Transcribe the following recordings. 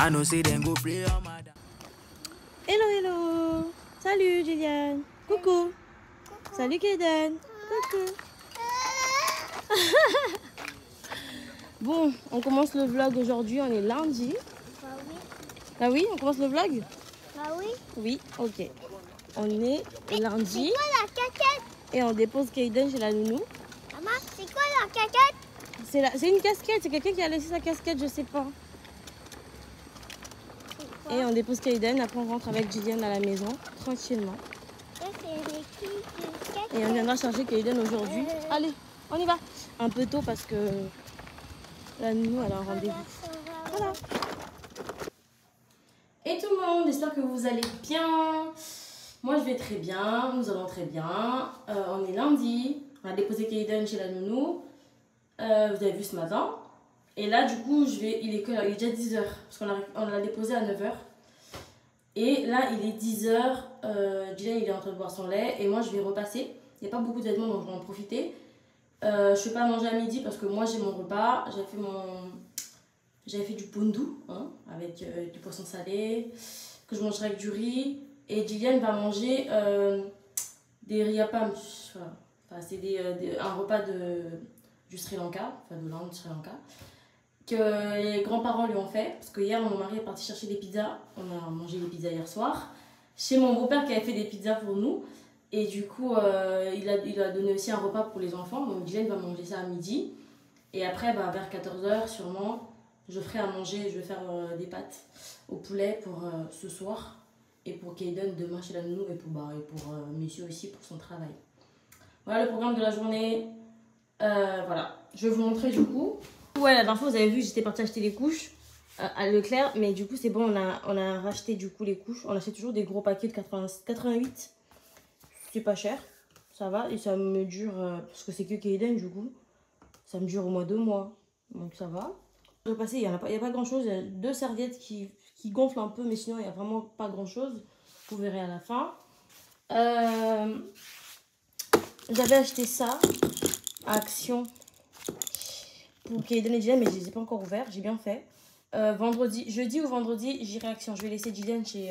Hello, hello. Salut, Juliane. Coucou. Salut, Kaiden. Coucou. Bon, on commence le vlog aujourd'hui. On est lundi. Bah oui. Ah oui, on commence le vlog? Bah oui. Oui, ok. On est lundi. C'est quoi la caquette? Et on dépose Kaiden chez la nounou. Maman, c'est quoi la caquette? C'est une casquette. C'est quelqu'un qui a laissé sa casquette, je sais pas. Et on dépose Kaiden. Après, on rentre avec Juliane à la maison, tranquillement. Et on viendra chercher Kaiden aujourd'hui. Allez, on y va. Un peu tôt parce que la nounou, elle a un rendez-vous. Voilà. Et tout le monde, j'espère que vous allez bien. Moi, je vais très bien. Nous allons très bien. On est lundi. On a déposé Kaiden chez la nounou. Vous avez vu ce matin. Et là, du coup, il est déjà 10h. Parce qu'on l'a déposé à 9h. Et là, il est 10h. Dylan, il est en train de boire son lait. Et moi, je vais repasser. Il n'y a pas beaucoup de vêtements, donc je vais en profiter. Je ne vais pas manger à midi parce que moi, j'ai mon repas. J'avais fait du pondou, hein, avec du poisson salé, que je mangerai avec du riz. Et Dylan va manger des riapam. Voilà. Enfin, c'est un repas du Sri Lanka, enfin de l'Inde du Sri Lanka, que les grands-parents lui ont fait. Parce que hier, mon mari est parti chercher des pizzas. On a mangé des pizzas hier soir. Chez mon beau-père qui avait fait des pizzas pour nous. Et du coup, il a donné aussi un repas pour les enfants. Donc Dylan va manger ça à midi. Et après, vers 14h sûrement, je ferai à manger. Je vais faire des pâtes au poulet pour ce soir. Et pour Kaiden demain chez la nounou. Et pour monsieur aussi pour son travail. Voilà le programme de la journée. Voilà, je vais vous montrer du coup. Ouais, la dernière fois, vous avez vu, j'étais partie acheter les couches à Leclerc. Mais du coup, c'est bon, on a racheté du coup les couches. On achète toujours des gros paquets de 88. C'est pas cher, ça va. Et ça me dure, parce que c'est que Kaiden du coup. Ça me dure au moins 2 mois. Donc ça va. Je vais passer, il n'y a pas grand chose. Il y a 2 serviettes qui gonflent un peu, mais sinon, il n'y a vraiment pas grand chose. Vous verrez à la fin. J'avais acheté ça à Action pour Kaiden et Dylan, mais je ne les ai pas encore ouverts. J'ai bien fait. Jeudi ou vendredi, j'irai à Action. Je vais laisser Dylan chez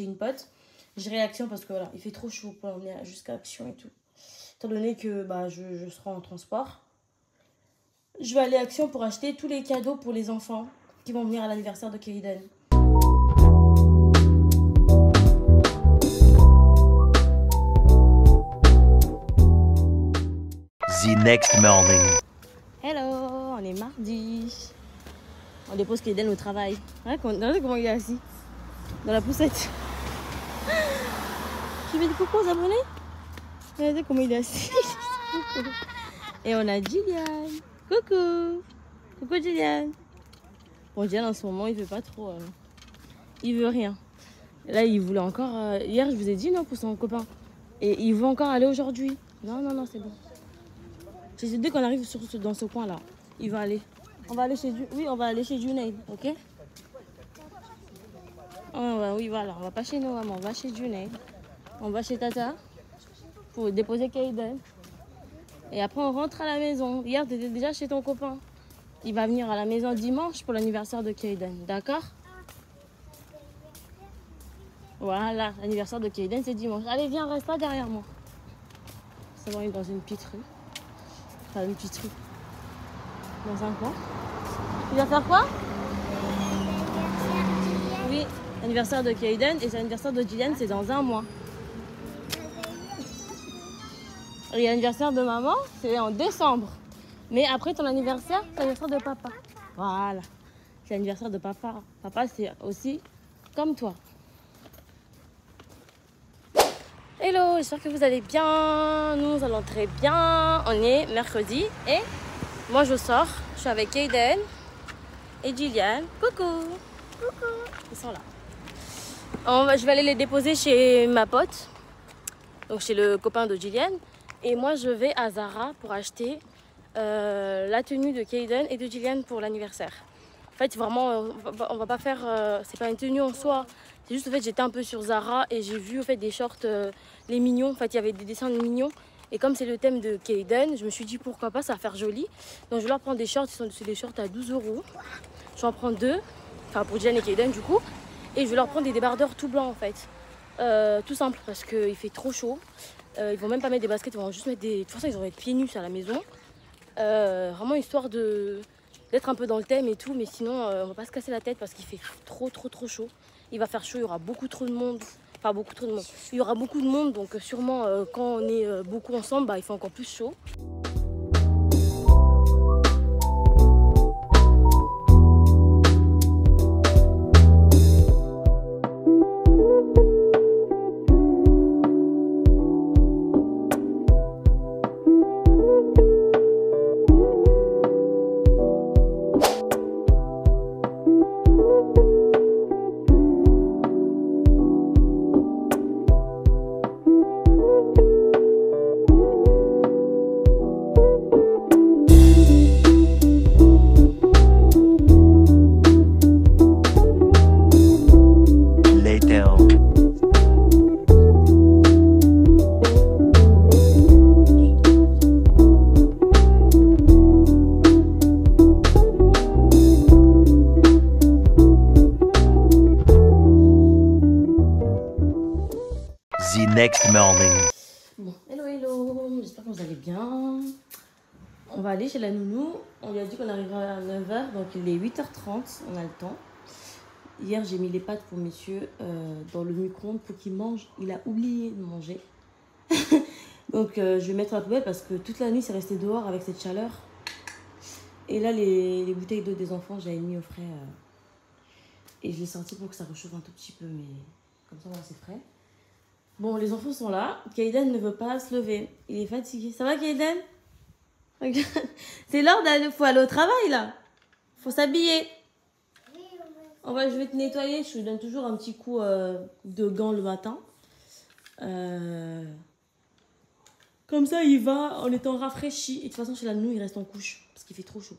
une pote. J'irai à Action parce que voilà, il fait trop chaud pour emmener jusqu'à Action et tout. Étant donné que je serai en transport. Je vais aller à Action pour acheter tous les cadeaux pour les enfants qui vont venir à l'anniversaire de Kaiden. The next morning. Hello, on est mardi. On dépose Kaiden au travail. Regardez comment il est assis. Dans la poussette. Tu fais des coucou aux abonnés? Regardez comment il est assis. Et on a Julian. Coucou. Coucou Julian. Bon, Julian en ce moment, il veut pas trop. Il veut rien. Là, il voulait encore. Hier, je vous ai dit non pour son copain. Et il veut encore aller aujourd'hui. Non, c'est bon. Dès qu'on arrive dans ce coin-là, il va aller. On va aller chez Junaid, ok? Oui, voilà. On va pas chez nous, maman. On va chez Junaid. On va chez Tata pour déposer Kaiden. Et après, on rentre à la maison. Hier, tu étais déjà chez ton copain. Il va venir à la maison dimanche pour l'anniversaire de Kaiden. D'accord? Voilà, l'anniversaire de Kaiden, c'est dimanche. Allez, viens, reste là derrière moi. C'est bon, il est dans une petite rue. Enfin, une petite rue. Dans un coin. Tu vas faire quoi? Oui, l'anniversaire de Kaiden et l'anniversaire de Dylan, c'est dans 1 mois. Et l'anniversaire de maman, c'est en décembre. Mais après ton anniversaire, c'est l'anniversaire de papa. Voilà. C'est l'anniversaire de papa. Papa, c'est aussi comme toi. Hello, j'espère que vous allez bien. Nous allons très bien. On est mercredi et moi je sors. Je suis avec Kaiden et Julian. Coucou. Coucou. Ils sont là. Je vais aller les déposer chez ma pote. Donc chez le copain de Julian. Et moi, je vais à Zara pour acheter la tenue de Kaiden et de Julian pour l'anniversaire. En fait, vraiment, on va pas faire... c'est pas une tenue en soi. C'est juste, en fait, j'étais un peu sur Zara et j'ai vu, en fait, des shorts, les mignons. En fait, il y avait des dessins de mignons. Et comme c'est le thème de Kaiden, je me suis dit, pourquoi pas, ça va faire joli. Donc, je vais leur prendre des shorts. C'est des shorts à 12 €. Je vais en prendre 2. Enfin pour Dylan et Kaden du coup. Et je vais leur prendre des débardeurs tout blancs en fait. Tout simple parce qu'il fait trop chaud. Ils vont même pas mettre des baskets, ils vont juste mettre des... De toute façon ils vont être pieds nus à la maison. Vraiment histoire d'être un peu dans le thème et tout. Mais sinon on va pas se casser la tête parce qu'il fait trop chaud. Il va faire chaud, il y aura beaucoup trop de monde. Enfin beaucoup trop de monde. Il y aura beaucoup de monde donc sûrement quand on est beaucoup ensemble, bah, il fait encore plus chaud. The next morning. Bon, hello, j'espère que vous allez bien. On va aller chez la nounou. On lui a dit qu'on arriverait à 9h, donc il est 8h30, on a le temps. Hier, j'ai mis les pâtes pour messieurs dans le micro-ondes pour qu'il mange. Il a oublié de manger. Donc, je vais mettre à la poubelle parce que toute la nuit, c'est resté dehors avec cette chaleur. Et là, les bouteilles d'eau des enfants, j'avais mis au frais. Et je l'ai sorti pour que ça réchauffe un tout petit peu, mais comme ça, c'est frais. Bon, les enfants sont là. Kaden ne veut pas se lever. Il est fatigué. Ça va, Kaden? C'est l'heure d'aller. Faut aller au travail, là. Faut s'habiller. Je vais te nettoyer. Je lui donne toujours un petit coup de gants le matin. Comme ça, il va en étant rafraîchi. Et de toute façon, chez la nounou, il reste en couche. Parce qu'il fait trop chaud.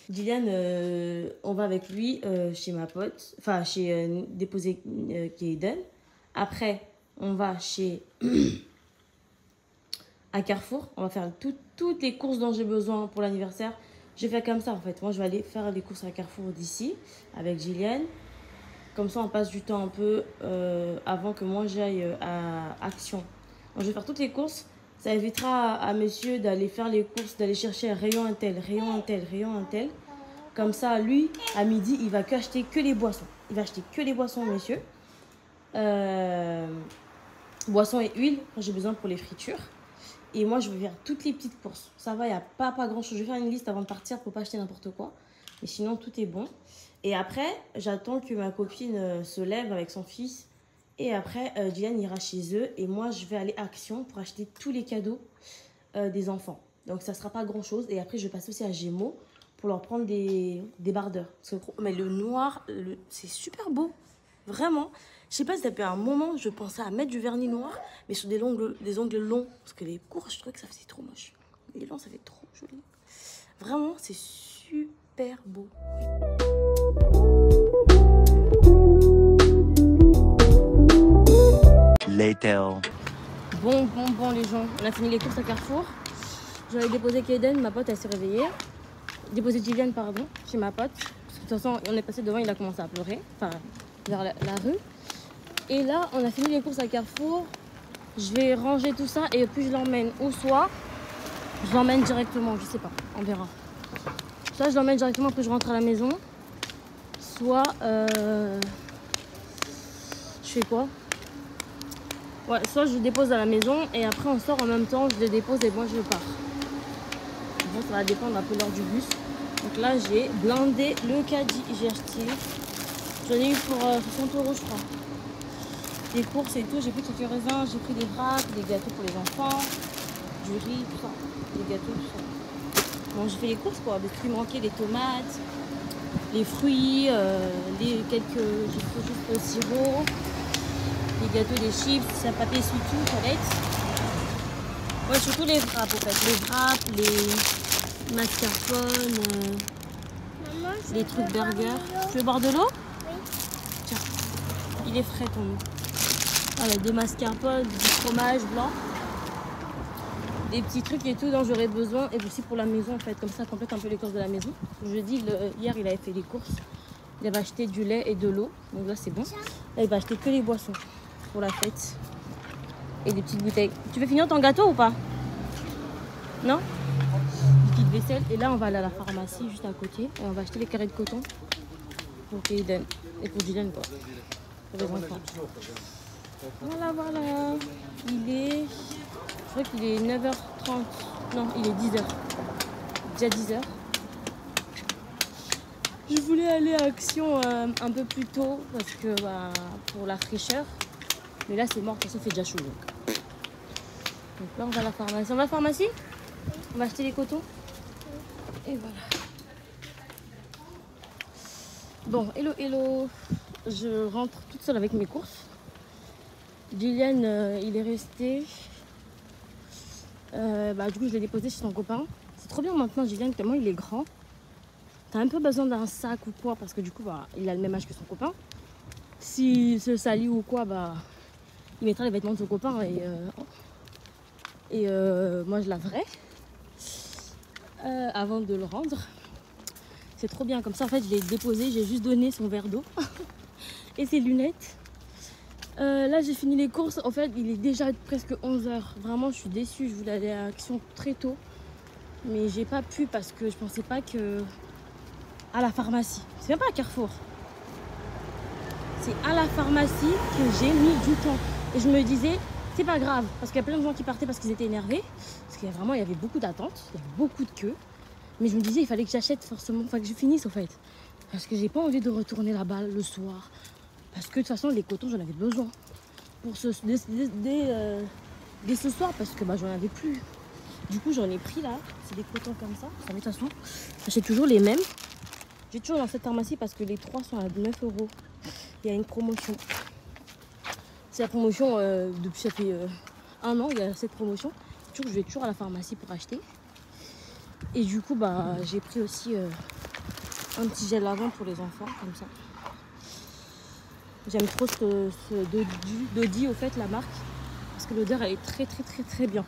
Dylan, on va avec lui chez ma pote. Enfin, chez déposer Kaden. Après... On va chez à Carrefour. On va faire toutes les courses dont j'ai besoin pour l'anniversaire. Je vais faire comme ça en fait. Moi, je vais aller faire les courses à Carrefour d'ici avec Gillian. Comme ça, on passe du temps un peu avant que moi j'aille à Action. Donc, je vais faire toutes les courses. Ça évitera à messieurs d'aller faire les courses, d'aller chercher un rayon un tel, rayon un tel, rayon un tel. Comme ça, lui, à midi, il va acheter que les boissons. Il va acheter que les boissons, messieurs. Boissons et huile, j'ai besoin pour les fritures. Et moi, je vais faire toutes les petites courses. Ça va, il n'y a pas grand chose. Je vais faire une liste avant de partir pour pas acheter n'importe quoi. Mais sinon, tout est bon. Et après, j'attends que ma copine se lève avec son fils. Et après, Dylan ira chez eux. Et moi, je vais aller à Action pour acheter tous les cadeaux des enfants. Donc, ça ne sera pas grand chose. Et après, je vais passer aussi à Gémeaux pour leur prendre des bardeurs. Mais le noir, c'est super beau. Vraiment. Je sais pas si depuis un moment, je pensais à mettre du vernis noir, mais sur des ongles longs. Parce que les courts, je trouvais que ça faisait trop moche. Les longs, ça fait trop joli. Vraiment, c'est super beau. Later. Bon, les gens. On a fini les courses à Carrefour. J'avais déposé Kaden, ma pote, elle s'est réveillée. Déposé Gillian, pardon, chez ma pote. Parce que de toute façon, on est passé devant, il a commencé à pleurer. Enfin, vers la rue. Et là, on a fini les courses à Carrefour. Je vais ranger tout ça et puis je l'emmène. Ou soit, je l'emmène directement, je sais pas, on verra. Soit je l'emmène directement après je rentre à la maison. Soit, je fais quoi? Ouais, soit je le dépose à la maison et après on sort en même temps, je le dépose et moi je pars. Bon, ça va dépendre un peu l'heure du bus. Donc là, j'ai blindé le caddie. J'ai acheté, j'en ai eu pour 60 € je crois. Des courses et tout, j'ai pris quelques raisins, j'ai pris des wraps, des gâteaux pour les enfants, du riz, tout ça, des gâteaux, tout ça. Bon, j'ai fait les courses quoi, des trucs manqués, les tomates, les fruits, j'ai fait juste le sirop, les gâteaux, les chips, un papier essuie-tout, toilette. Ouais, surtout les wraps en fait, les wraps, les mascarpone, les trucs burgers. Tu veux boire de l'eau? Oui. Tiens, il est frais ton eau. Voilà, des mascarpone, du fromage blanc, des petits trucs et tout dont j'aurais besoin. Et aussi pour la maison en fait, comme ça complète un peu les courses de la maison. Je dis, hier il avait fait les courses Il avait acheté du lait et de l'eau. Donc là, c'est bon. Là, il va acheter que les boissons pour la fête. Et des petites bouteilles. Tu veux finir ton gâteau ou pas? Non? Petite vaisselle. Et là, on va aller à la pharmacie juste à côté. Et on va acheter les carrés de coton pour Kaiden. Et pour Dylan, quoi. Pour les enfants. Voilà, voilà. Il est... Je crois qu'il est 9h30. Non, il est 10h. Déjà 10h. Je voulais aller à Action un peu plus tôt parce que bah, pour la fraîcheur. Mais là, c'est mort, parce que ça fait déjà chaud. Donc là, on va à la pharmacie. On va à la pharmacie? On va acheter les cotons. Et voilà. Bon, hello, hello. Je rentre toute seule avec mes courses. Julian, il est resté. Du coup, je l'ai déposé chez son copain. C'est trop bien maintenant, Julian, tellement il est grand. T'as un peu besoin d'un sac ou quoi, parce que du coup, bah, il a le même âge que son copain. S'il se salit ou quoi, bah, il mettra les vêtements de son copain et moi, je laverai avant de le rendre. C'est trop bien, comme ça, en fait, je l'ai déposé, j'ai juste donné son verre d'eau et ses lunettes. Là, j'ai fini les courses. En fait, il est déjà presque 11h. Vraiment, je suis déçue. Je voulais aller à Action très tôt. Mais j'ai pas pu parce que je pensais pas que... À la pharmacie. C'est même pas à Carrefour. C'est à la pharmacie que j'ai mis du temps. Et je me disais, c'est pas grave. Parce qu'il y a plein de gens qui partaient parce qu'ils étaient énervés. Parce qu'il y a vraiment, il y avait beaucoup d'attentes. Il y avait beaucoup de queues. Mais je me disais, il fallait que j'achète forcément. Enfin, que je finisse, en fait. Parce que j'ai pas envie de retourner là-bas le soir. Parce que de toute façon, les cotons, j'en avais besoin. Pour dès ce soir, parce que bah, j'en avais plus. Du coup, j'en ai pris là. C'est des cotons comme ça. De toute façon, j'achète toujours les mêmes. J'ai toujours dans cette pharmacie parce que les 3 sont à 9 €. Il y a une promotion. C'est la promotion depuis ça fait 1 an. Il y a cette promotion. Je vais toujours à la pharmacie pour acheter. Et du coup, bah, j'ai pris aussi un petit gel lavant pour les enfants, comme ça. J'aime trop ce Dodi, au fait, la marque. Parce que l'odeur, elle est très, très, très, très bien.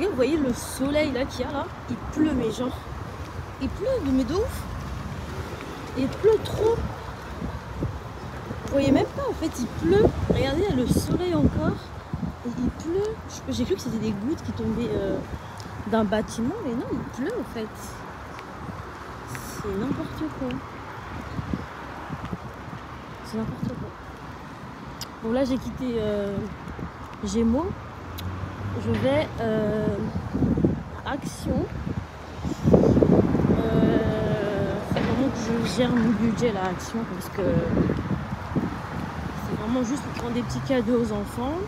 Vous voyez le soleil là qu'il y a là, il pleut mais genre, il pleut mais de ouf, il pleut trop, vous voyez même pas en fait, il pleut, regardez il y a le soleil encore, et il pleut, j'ai cru que c'était des gouttes qui tombaient d'un bâtiment, mais non il pleut en fait, c'est n'importe quoi, c'est n'importe quoi. Bon là j'ai quitté Gémeaux. Je vais Action. C'est vraiment que je gère mon budget là, Action, parce que c'est vraiment juste pour prendre des petits cadeaux aux enfants.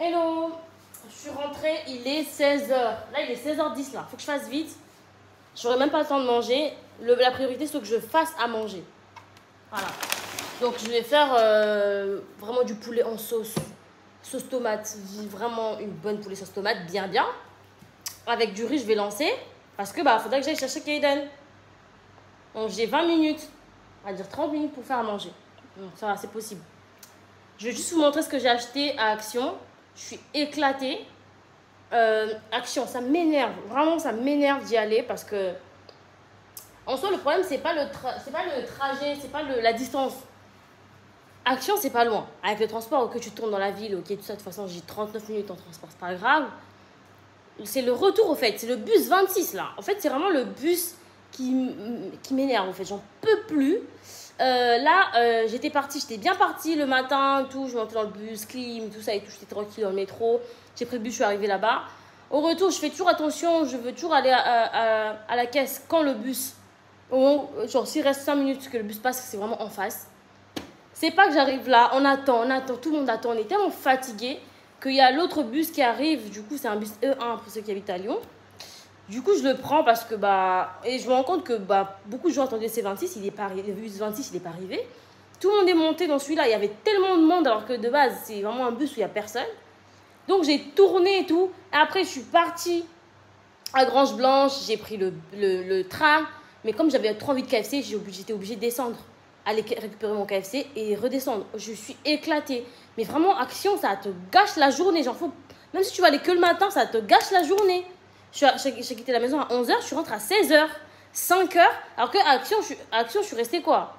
Hello, je suis rentrée, il est 16h. Là, il est 16h10 là. Faut que je fasse vite. J'aurai même pas le temps de manger. La priorité, c'est que je fasse à manger. Voilà. Donc, je vais faire vraiment du poulet en sauce. Sauce tomate. Vraiment une bonne poulet sauce tomate. Bien, bien. avec du riz, je vais lancer. Parce que bah, faudrait que j'aille chercher Kaden. Donc j'ai 20 minutes, on va dire 30 minutes pour faire à manger. Donc ça va, c'est possible. Je vais juste vous montrer ce que j'ai acheté à Action. Je suis éclatée. Action, ça m'énerve. Vraiment, ça m'énerve d'y aller parce que... En soi, le problème, c'est pas le trajet, c'est pas la distance. Action, c'est pas loin. Avec le transport, que tu tournes dans la ville, ok, tout ça, de toute façon, j'ai 39 minutes en transport, c'est pas grave. C'est le retour, au fait. C'est le bus 26, là. En fait, c'est vraiment le bus qui m'énerve, en fait. J'en peux plus. J'étais bien partie le matin, tout. Je montais dans le bus, clim, tout ça et tout. J'étais tranquille dans le métro. J'ai pris le bus, je suis arrivée là-bas. Au retour, je fais toujours attention. Je veux toujours aller à la caisse quand le bus... Genre, s'il reste 5 minutes que le bus passe, c'est vraiment en face. C'est pas que j'arrive là, on attend, tout le monde attend. On est tellement fatigué qu'il y a l'autre bus qui arrive. Du coup, c'est un bus E1 pour ceux qui habitent à Lyon. Du coup, je le prends parce que, et je me rends compte que, beaucoup de gens attendaient C26, il est pas arrivé, le bus 26, il n'est pas arrivé. Tout le monde est monté dans celui-là, il y avait tellement de monde, alors que de base, c'est vraiment un bus où il n'y a personne. Donc, j'ai tourné et tout. Et après, je suis partie à Grange Blanche, j'ai pris le tram. Mais comme j'avais trop envie de KFC, j'étais obligée de descendre, aller récupérer mon KFC et redescendre. Je suis éclatée. Mais vraiment, Action, ça te gâche la journée. Genre, même si tu vas aller que le matin, ça te gâche la journée. J'ai quitté la maison à 11h, je rentre à 16h, 5h. Alors que à Action, je suis restée quoi?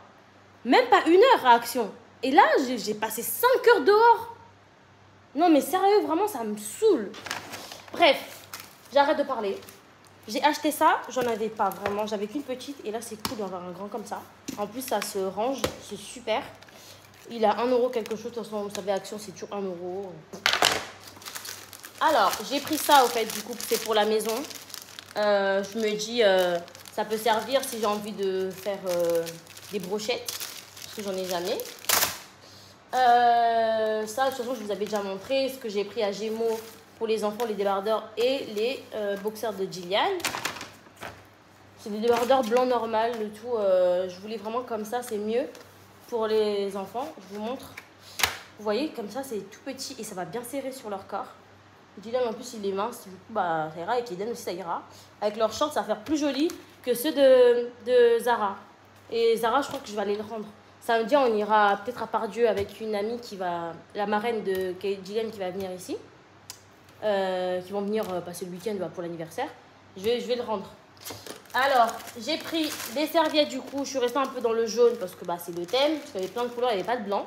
Même pas 1 heure à Action. Et là, j'ai passé 5 heures dehors. Non, mais sérieux, vraiment, ça me saoule. Bref, j'arrête de parler. J'ai acheté ça, j'en avais pas vraiment, j'avais qu'une petite et là c'est cool d'avoir un grand comme ça. En plus ça se range, c'est super. Il a 1 euro quelque chose, de toute façon vous savez Action c'est toujours 1 euro. Alors j'ai pris ça au fait du coup c'est pour la maison. Je me dis ça peut servir si j'ai envie de faire des brochettes parce que j'en ai jamais. Ça de toute façon je vous avais déjà montré ce que j'ai pris à Gémeaux. Pour les enfants, les débardeurs et les boxers de Gillian. C'est des débardeurs blancs normal, le tout. Je voulais vraiment comme ça, c'est mieux pour les enfants. Je vous montre. Vous voyez, comme ça, c'est tout petit et ça va bien serrer sur leur corps. Gillian, en plus, il est mince. Du coup, ça ira. Avec Eden aussi, ça ira. Avec leurs shorts, ça va faire plus joli que ceux de Zara. Et Zara, je crois que je vais aller le rendre. Samedi, on ira peut-être à Pardieu avec une amie la marraine de Gillian qui va venir ici. Qui vont venir passer le week-end pour l'anniversaire. Je vais le rendre. Alors, j'ai pris des serviettes du coup. Je suis restée un peu dans le jaune parce que c'est le thème. Parce qu'il y avait plein de couleurs, il n'y avait pas de blanc.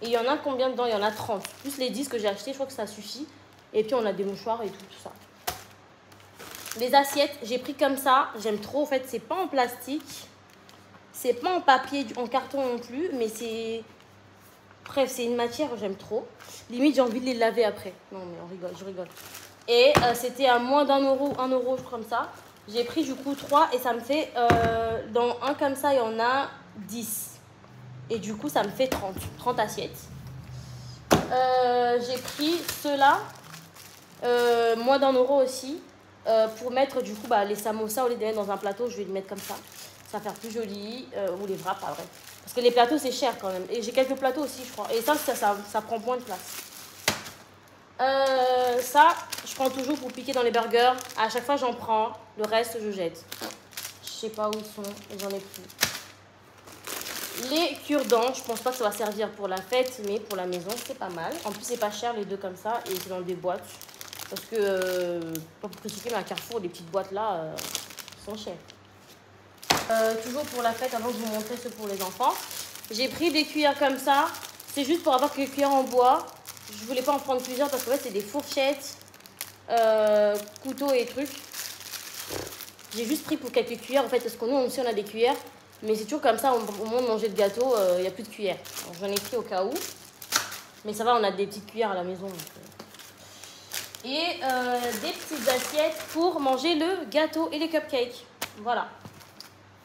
Et il y en a combien dedans? Il y en a 30. Plus les 10 que j'ai achetés, je crois que ça suffit. Et puis on a des mouchoirs et tout ça. Les assiettes, j'ai pris comme ça. J'aime trop. En fait, c'est pas en plastique. C'est pas en papier, en carton non plus. Mais c'est... Bref, c'est une matière que j'aime trop. Limite, j'ai envie de les laver après. Non, mais on rigole, je rigole. Et c'était à moins d'1 euro, 1 euro, comme ça. J'ai pris du coup 3 et ça me fait... dans un comme ça, il y en a 10. Et du coup, ça me fait 30 assiettes. J'ai pris ceux-là, moins d'1 euro aussi. Pour mettre du coup les samosas, au lieu de les mettre dans un plateau, je vais les mettre comme ça. Ça va faire plus joli. Ou les wraps, pas vrai. Parce que les plateaux, c'est cher quand même. Et j'ai quelques plateaux aussi, je crois. Et ça prend moins de place. Ça, je prends toujours pour piquer dans les burgers. À chaque fois, j'en prends. Le reste, je jette. Je sais pas où ils sont. J'en ai plus. Les cure-dents, je pense pas que ça va servir pour la fête. Mais pour la maison, c'est pas mal. En plus, c'est pas cher, les deux comme ça. Et c'est dans des boîtes. Parce que, pas pour critiquer, mais à Carrefour, les petites boîtes là, sont chères. Toujours pour la fête, avant de vous montrer ceux pour les enfants. J'ai pris des cuillères comme ça. C'est juste pour avoir quelques cuillères en bois. Je voulais pas en prendre plusieurs parce que c'est des fourchettes, couteaux et trucs. J'ai juste pris pour quelques cuillères en fait parce que nous aussi on a des cuillères. Mais c'est toujours comme ça, au moment de manger le gâteau, il n'y a plus de cuillères. J'en ai pris au cas où. Mais ça va, on a des petites cuillères à la maison. Et des petites assiettes pour manger le gâteau et les cupcakes. Voilà.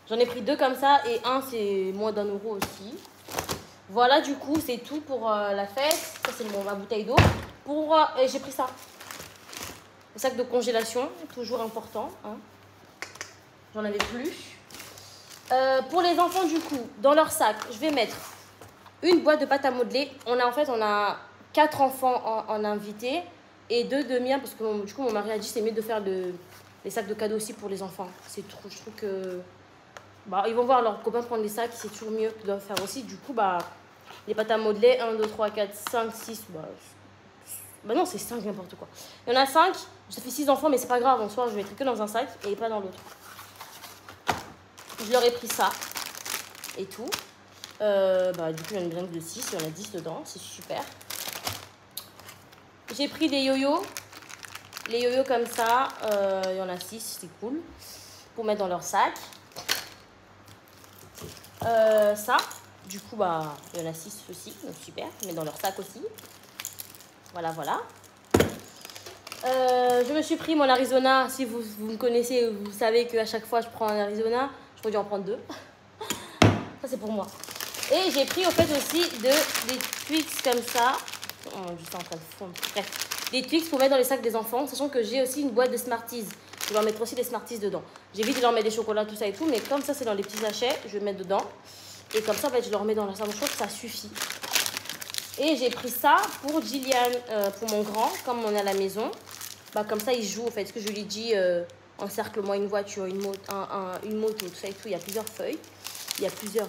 J'en ai pris 2 comme ça et un c'est moins d'1 euro aussi. Voilà du coup c'est tout pour la fête. Ça c'est ma bouteille d'eau. J'ai pris ça. Le sac de congélation, toujours important. Hein. J'en avais plus. Pour les enfants du coup, dans leur sac, je vais mettre une boîte de pâte à modeler. On a 4 enfants en invité. et 2 demi-heures parce que du coup mon mari a dit c'est mieux de faire les sacs de cadeaux aussi pour les enfants. C'est trop, je trouve que bah, ils vont voir leurs copains prendre des sacs, c'est toujours mieux qu'ils doivent faire aussi. Du coup bah les pâtes à modeler 1, 2, 3, 4, 5, 6 bah non c'est 5 n'importe quoi. Il y en a 5, ça fait 6 enfants mais c'est pas grave, en soir je vais mettre que dans un sac et pas dans l'autre. Je leur ai pris ça et tout. Bah, du coup, il y en a besoin de 6, il y en a 10 dedans, c'est super. J'ai pris des yo-yo. Les yo-yo comme ça, il y en a 6, c'est cool. Pour mettre dans leur sac. Ça, du coup, bah, il y en a 6 aussi, donc super. Mais dans leur sac aussi. Voilà, voilà. Je me suis pris mon Arizona. Si vous me connaissez, vous savez qu'à chaque fois, je prends un Arizona. Je peux dû en prendre 2. Ça, c'est pour moi. Et j'ai pris, au fait, aussi des Twix comme ça. Oh, juste en train de fondre. Bref, des Twix pour mettre dans les sacs des enfants. Sachant que j'ai aussi une boîte de Smarties. Je vais en mettre aussi des Smarties dedans. J'évite de leur mettre des chocolats, tout ça et tout. Mais comme ça, c'est dans les petits sachets, je vais mettre dedans. Et comme ça, en fait, je leur mets dans la salle. Je trouve que ça suffit. Et j'ai pris ça pour Gillian, pour mon grand, comme on est à la maison. Bah, comme ça, il joue, en fait. Ce que je lui dis, encercle-moi une voiture, une moto, tout ça et tout. Il y a plusieurs feuilles. Il y a plusieurs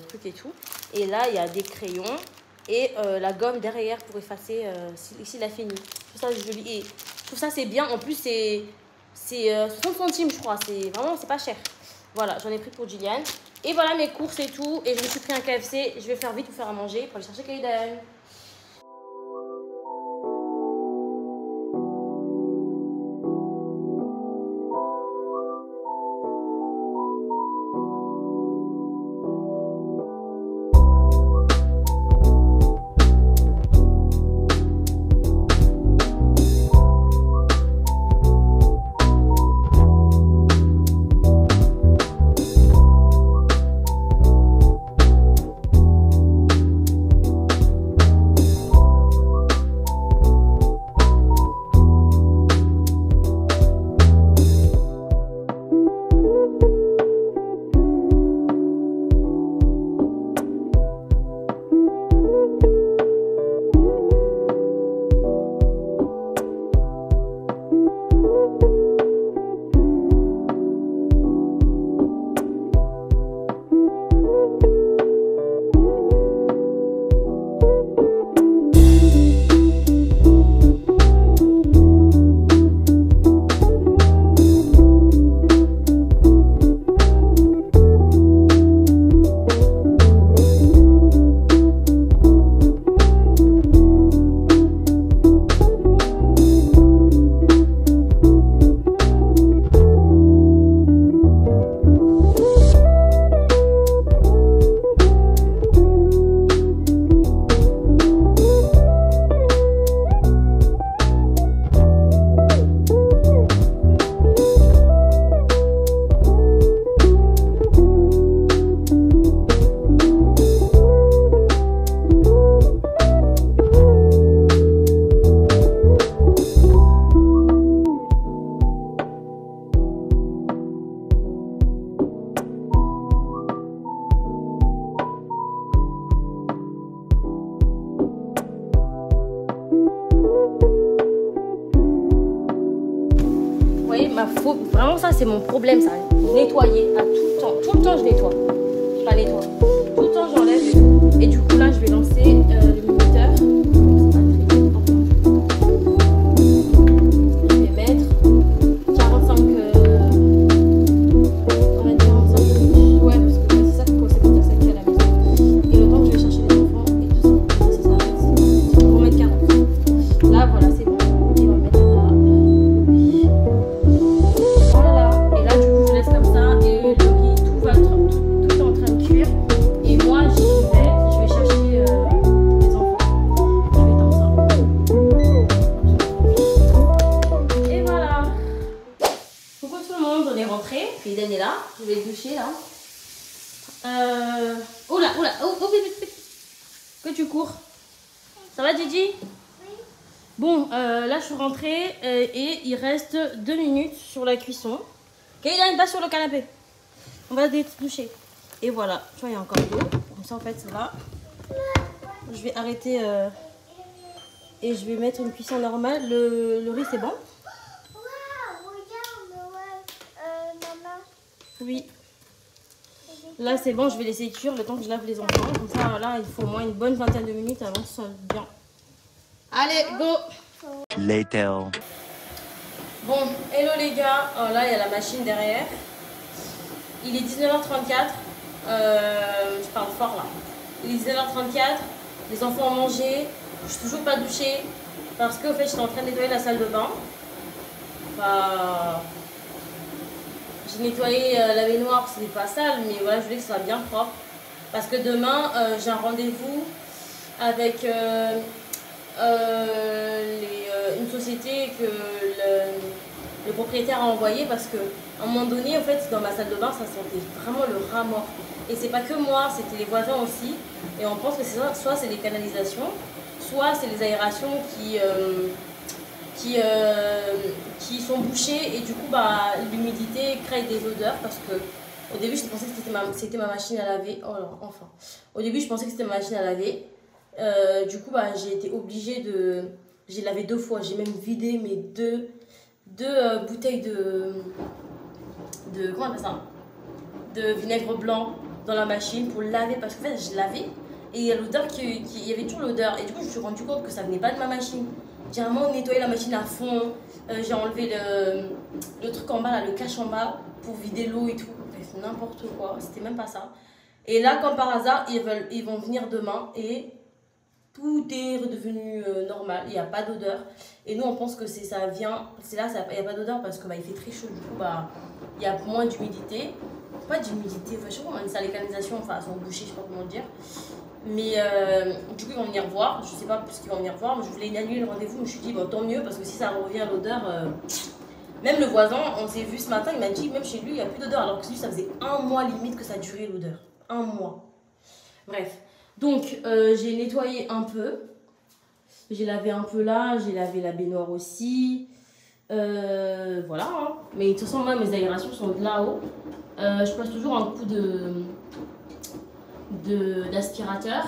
trucs et tout. Et là, il y a des crayons et la gomme derrière pour effacer s'il a fini. Je trouve ça joli. Et je trouve ça, c'est bien. En plus, c'est 60 centimes, je crois. C'est pas cher. Voilà, j'en ai pris pour Gillian. Et voilà mes courses et tout. Et je me suis pris un KFC. Je vais faire vite pour faire à manger pour aller chercher Kaiden. Vraiment, ça, c'est mon problème, ça. Nettoyer à tout le temps. Tout le temps, je nettoie. Je pas nettoie. Tout le temps, j'enlève et tout. Et du coup, là, je vais lancer le minuteur. Je vais mettre 45 minutes. Ouais, parce que c'est ça que c'est comme ça qu'il y a à la maison. Et le temps que je vais chercher les enfants et tout ça, ça s'arrête. On va mettre 40. Là, voilà, c'est bon. Et on va mettre là. Kaiden est là, je vais le doucher là. Oh là, oh, vite. Que tu cours. Ça va Gigi? Oui. Bon, là je suis rentrée et il reste 2 minutes sur la cuisson. Kaiden, pas sur le canapé. On va se doucher. Et voilà, tu vois, il y a encore de l'eau. Comme ça en fait ça va. Je vais arrêter. Et je vais mettre une cuisson normale. Le riz, c'est bon? Waouh, regarde, ouais. Maman. Oui. Là, c'est bon, je vais laisser cuire le temps que je lave les enfants. Comme ça, là, il faut au moins une bonne vingtaine de minutes avant que ce soit bien. Allez, go! Later. Bon, hello les gars. Oh, là, il y a la machine derrière. Il est 19h34. Je parle fort là. Il est 19h34. Les enfants ont mangé. Je suis toujours pas douchée. Parce qu'au fait, j'étais en train de nettoyer la salle de bain. Enfin, j'ai nettoyé la baignoire, c'était pas sale, mais voilà, je voulais que ce soit bien propre. Parce que demain, j'ai un rendez-vous avec une société que le propriétaire a envoyé parce que à un moment donné, en fait, dans ma salle de bain, ça sentait vraiment le rat mort. Et c'est pas que moi, c'était les voisins aussi. Et on pense que c'est soit c'est les canalisations, soit c'est les aérations qui sont bouchées et du coup bah, l'humidité crée des odeurs parce que au début je pensais que c'était ma machine à laver. Oh là, enfin. Au début je pensais que c'était ma machine à laver. Du coup bah, j'ai été obligée de... J'ai lavé 2 fois, j'ai même vidé mes deux bouteilles de... Comment on appelle ça? De vinaigre blanc dans la machine pour laver parce qu'en fait je lavais et il y a l'odeur il y avait toujours l'odeur et du coup je me suis rendu compte que ça venait pas de ma machine. J'ai vraiment nettoyé la machine à fond, j'ai enlevé le truc en bas là, le cache en bas pour vider l'eau et tout, bref n'importe quoi, c'était même pas ça. Et là comme par hasard ils vont venir demain et tout est redevenu normal, il n'y a pas d'odeur. Et nous on pense que ça vient, c'est là il n'y a pas d'odeur parce que bah, il fait très chaud, du coup bah, il y a moins d'humidité. Pas d'humidité, enfin, je sais pas comment on dit ça, les canalisations, enfin elles sont bouchées, je sais pas comment dire. Mais du coup ils vont venir voir, je sais pas ce qu'ils vont venir voir, mais je voulais annuler le rendez-vous, je me suis dit bon tant mieux parce que si ça revient à l'odeur, même le voisin, on s'est vu ce matin, il m'a dit même chez lui il n'y a plus d'odeur alors que lui ça faisait 1 mois limite que ça durait l'odeur, 1 mois. Bref, donc j'ai nettoyé un peu, j'ai lavé un peu là, j'ai lavé la baignoire aussi, voilà, hein. Mais de toute façon moi mes aérations sont de là-haut, je passe toujours un coup d'aspirateur.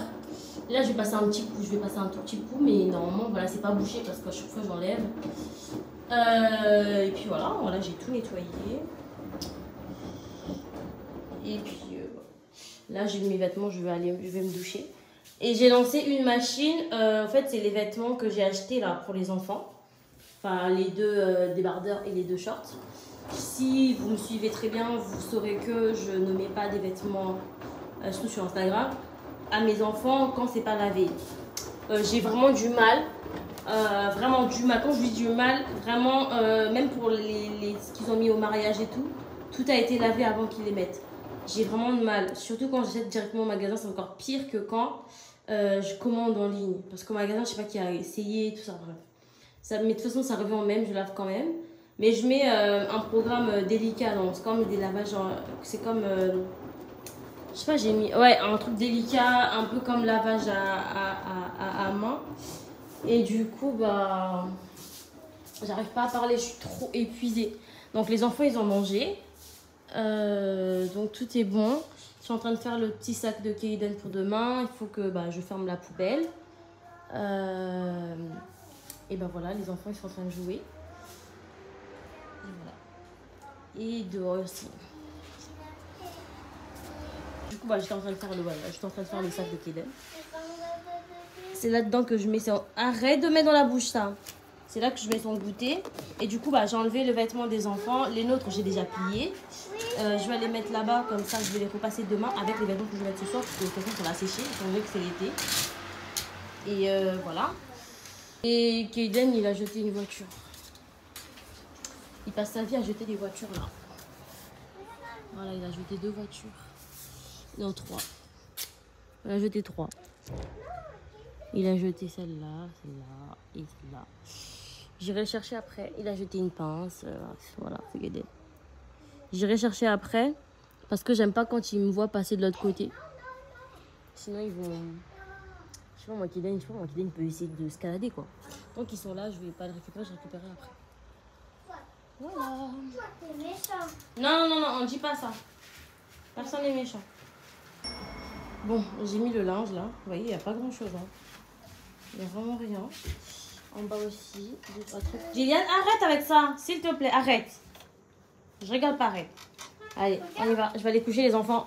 Là je vais passer un petit coup, je vais passer un tout petit coup, mais normalement voilà c'est pas bouché parce qu'à chaque fois j'enlève. Et puis voilà, j'ai tout nettoyé. Et puis là j'ai mis mes vêtements, je vais me doucher. Et j'ai lancé une machine, en fait c'est les vêtements que j'ai achetés là pour les enfants. Enfin les 2 débardeurs et les 2 shorts. Si vous me suivez très bien, vous saurez que je ne mets pas des vêtements, surtout sur Instagram, à mes enfants quand c'est pas lavé. J'ai vraiment du mal, quand je dis du mal, vraiment, même pour ce qu'ils ont mis au mariage et tout a été lavé avant qu'ils les mettent. J'ai vraiment de mal, surtout quand j'achète directement au magasin, c'est encore pire que quand je commande en ligne. Parce qu'au magasin, je sais pas qui a essayé, tout ça, bref. Mais de toute façon, ça revient au même, je lave quand même. Mais je mets un programme délicat, donc c'est comme des lavages, c'est comme, je sais pas, j'ai mis, ouais, un truc délicat, un peu comme lavage à main. Et du coup, bah, j'arrive pas à parler, je suis trop épuisée. Donc les enfants, ils ont mangé, donc tout est bon. Je suis en train de faire le petit sac de Kaiden pour demain, il faut que bah, je ferme la poubelle. Et ben voilà, les enfants, ils sont en train de jouer. Et voilà. Et dehors aussi. Du coup, bah, j'étais en train de faire le sac de Kaiden. C'est là-dedans que je mets son... Arrête de mettre dans la bouche ça. C'est là que je mets son goûter. Et du coup, bah, j'ai enlevé le vêtement des enfants. Les nôtres, j'ai déjà plié. Je vais les mettre là-bas. Comme ça, je vais les repasser demain avec les vêtements que je vais mettre ce soir. Parce que de toute façon, ça va sécher. Étant donné que c'est l'été. Et voilà. Et Kaiden, il a jeté une voiture. Il passe sa vie à jeter des voitures là. Voilà, il a jeté 2 voitures. Non, 3. Il a jeté 3. Il a jeté celle-là et celle-là. J'irai le chercher après. Il a jeté une pince. Voilà, c'est Kaiden. J'irai chercher après parce que j'aime pas quand ils me voient passer de l'autre côté. Sinon, ils vont... Je sais pas, moi, Kaiden, il peut essayer de escalader quoi. Tant qu'ils sont là, je vais pas le récupérer, je récupérerai après. Voilà. T'es méchant. Non, on dit pas ça. Personne n'est méchant. Bon, j'ai mis le linge là. Vous voyez, il n'y a pas grand chose. Hein. Il n'y a vraiment rien. En bas aussi, 2-3 trucs. Gillian, arrête avec ça, s'il te plaît, arrête. Je regarde pareil. Allez, on y va. Je vais aller coucher les enfants.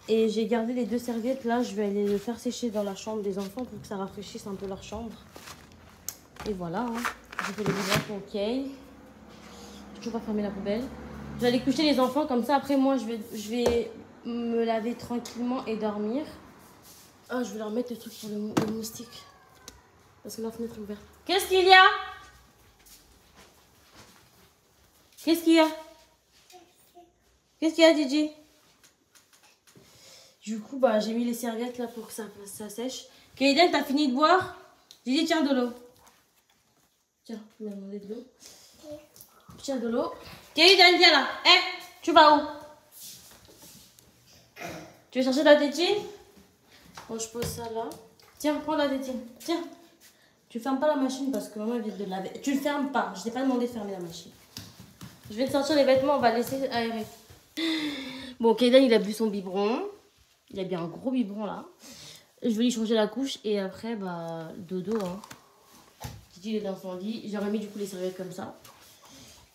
Et j'ai gardé les 2 serviettes là. Je vais aller les faire sécher dans la chambre des enfants pour que ça rafraîchisse un peu leur chambre. Et voilà. Hein. J'ai fait les bibelots, ok. J'ai toujours pas fermé la poubelle. Je vais aller coucher les enfants comme ça. Après, moi, je vais me laver tranquillement et dormir. Ah, je vais leur mettre le truc pour le moustique. Parce que la fenêtre est ouverte. Qu'est-ce qu'il y a? Qu'est-ce qu'il y a? Qu'est-ce qu'il y a, Gigi? Du coup, bah, j'ai mis les serviettes là pour que ça sèche. Kaiden, t'as fini de boire? Gigi, tiens de l'eau. Tiens, il m'a demandé de l'eau. Tiens de l'eau. Kaiden, viens là. Hé, tu vas où? Tu veux chercher la tétine? Bon, je pose ça là. Tiens, prends la tétine. Tiens. Tu fermes pas la machine parce que maman vient de laver. Tu le fermes pas. Je t'ai pas demandé de fermer la machine. Je vais te sortir les vêtements. On va laisser aérer. Bon, Kaiden, il a bu son biberon. Il a bien un gros biberon là. Je vais lui changer la couche et après, bah, dodo. Hein. Gigi, il est dans son lit. J'aurais mis du coup les serviettes comme ça.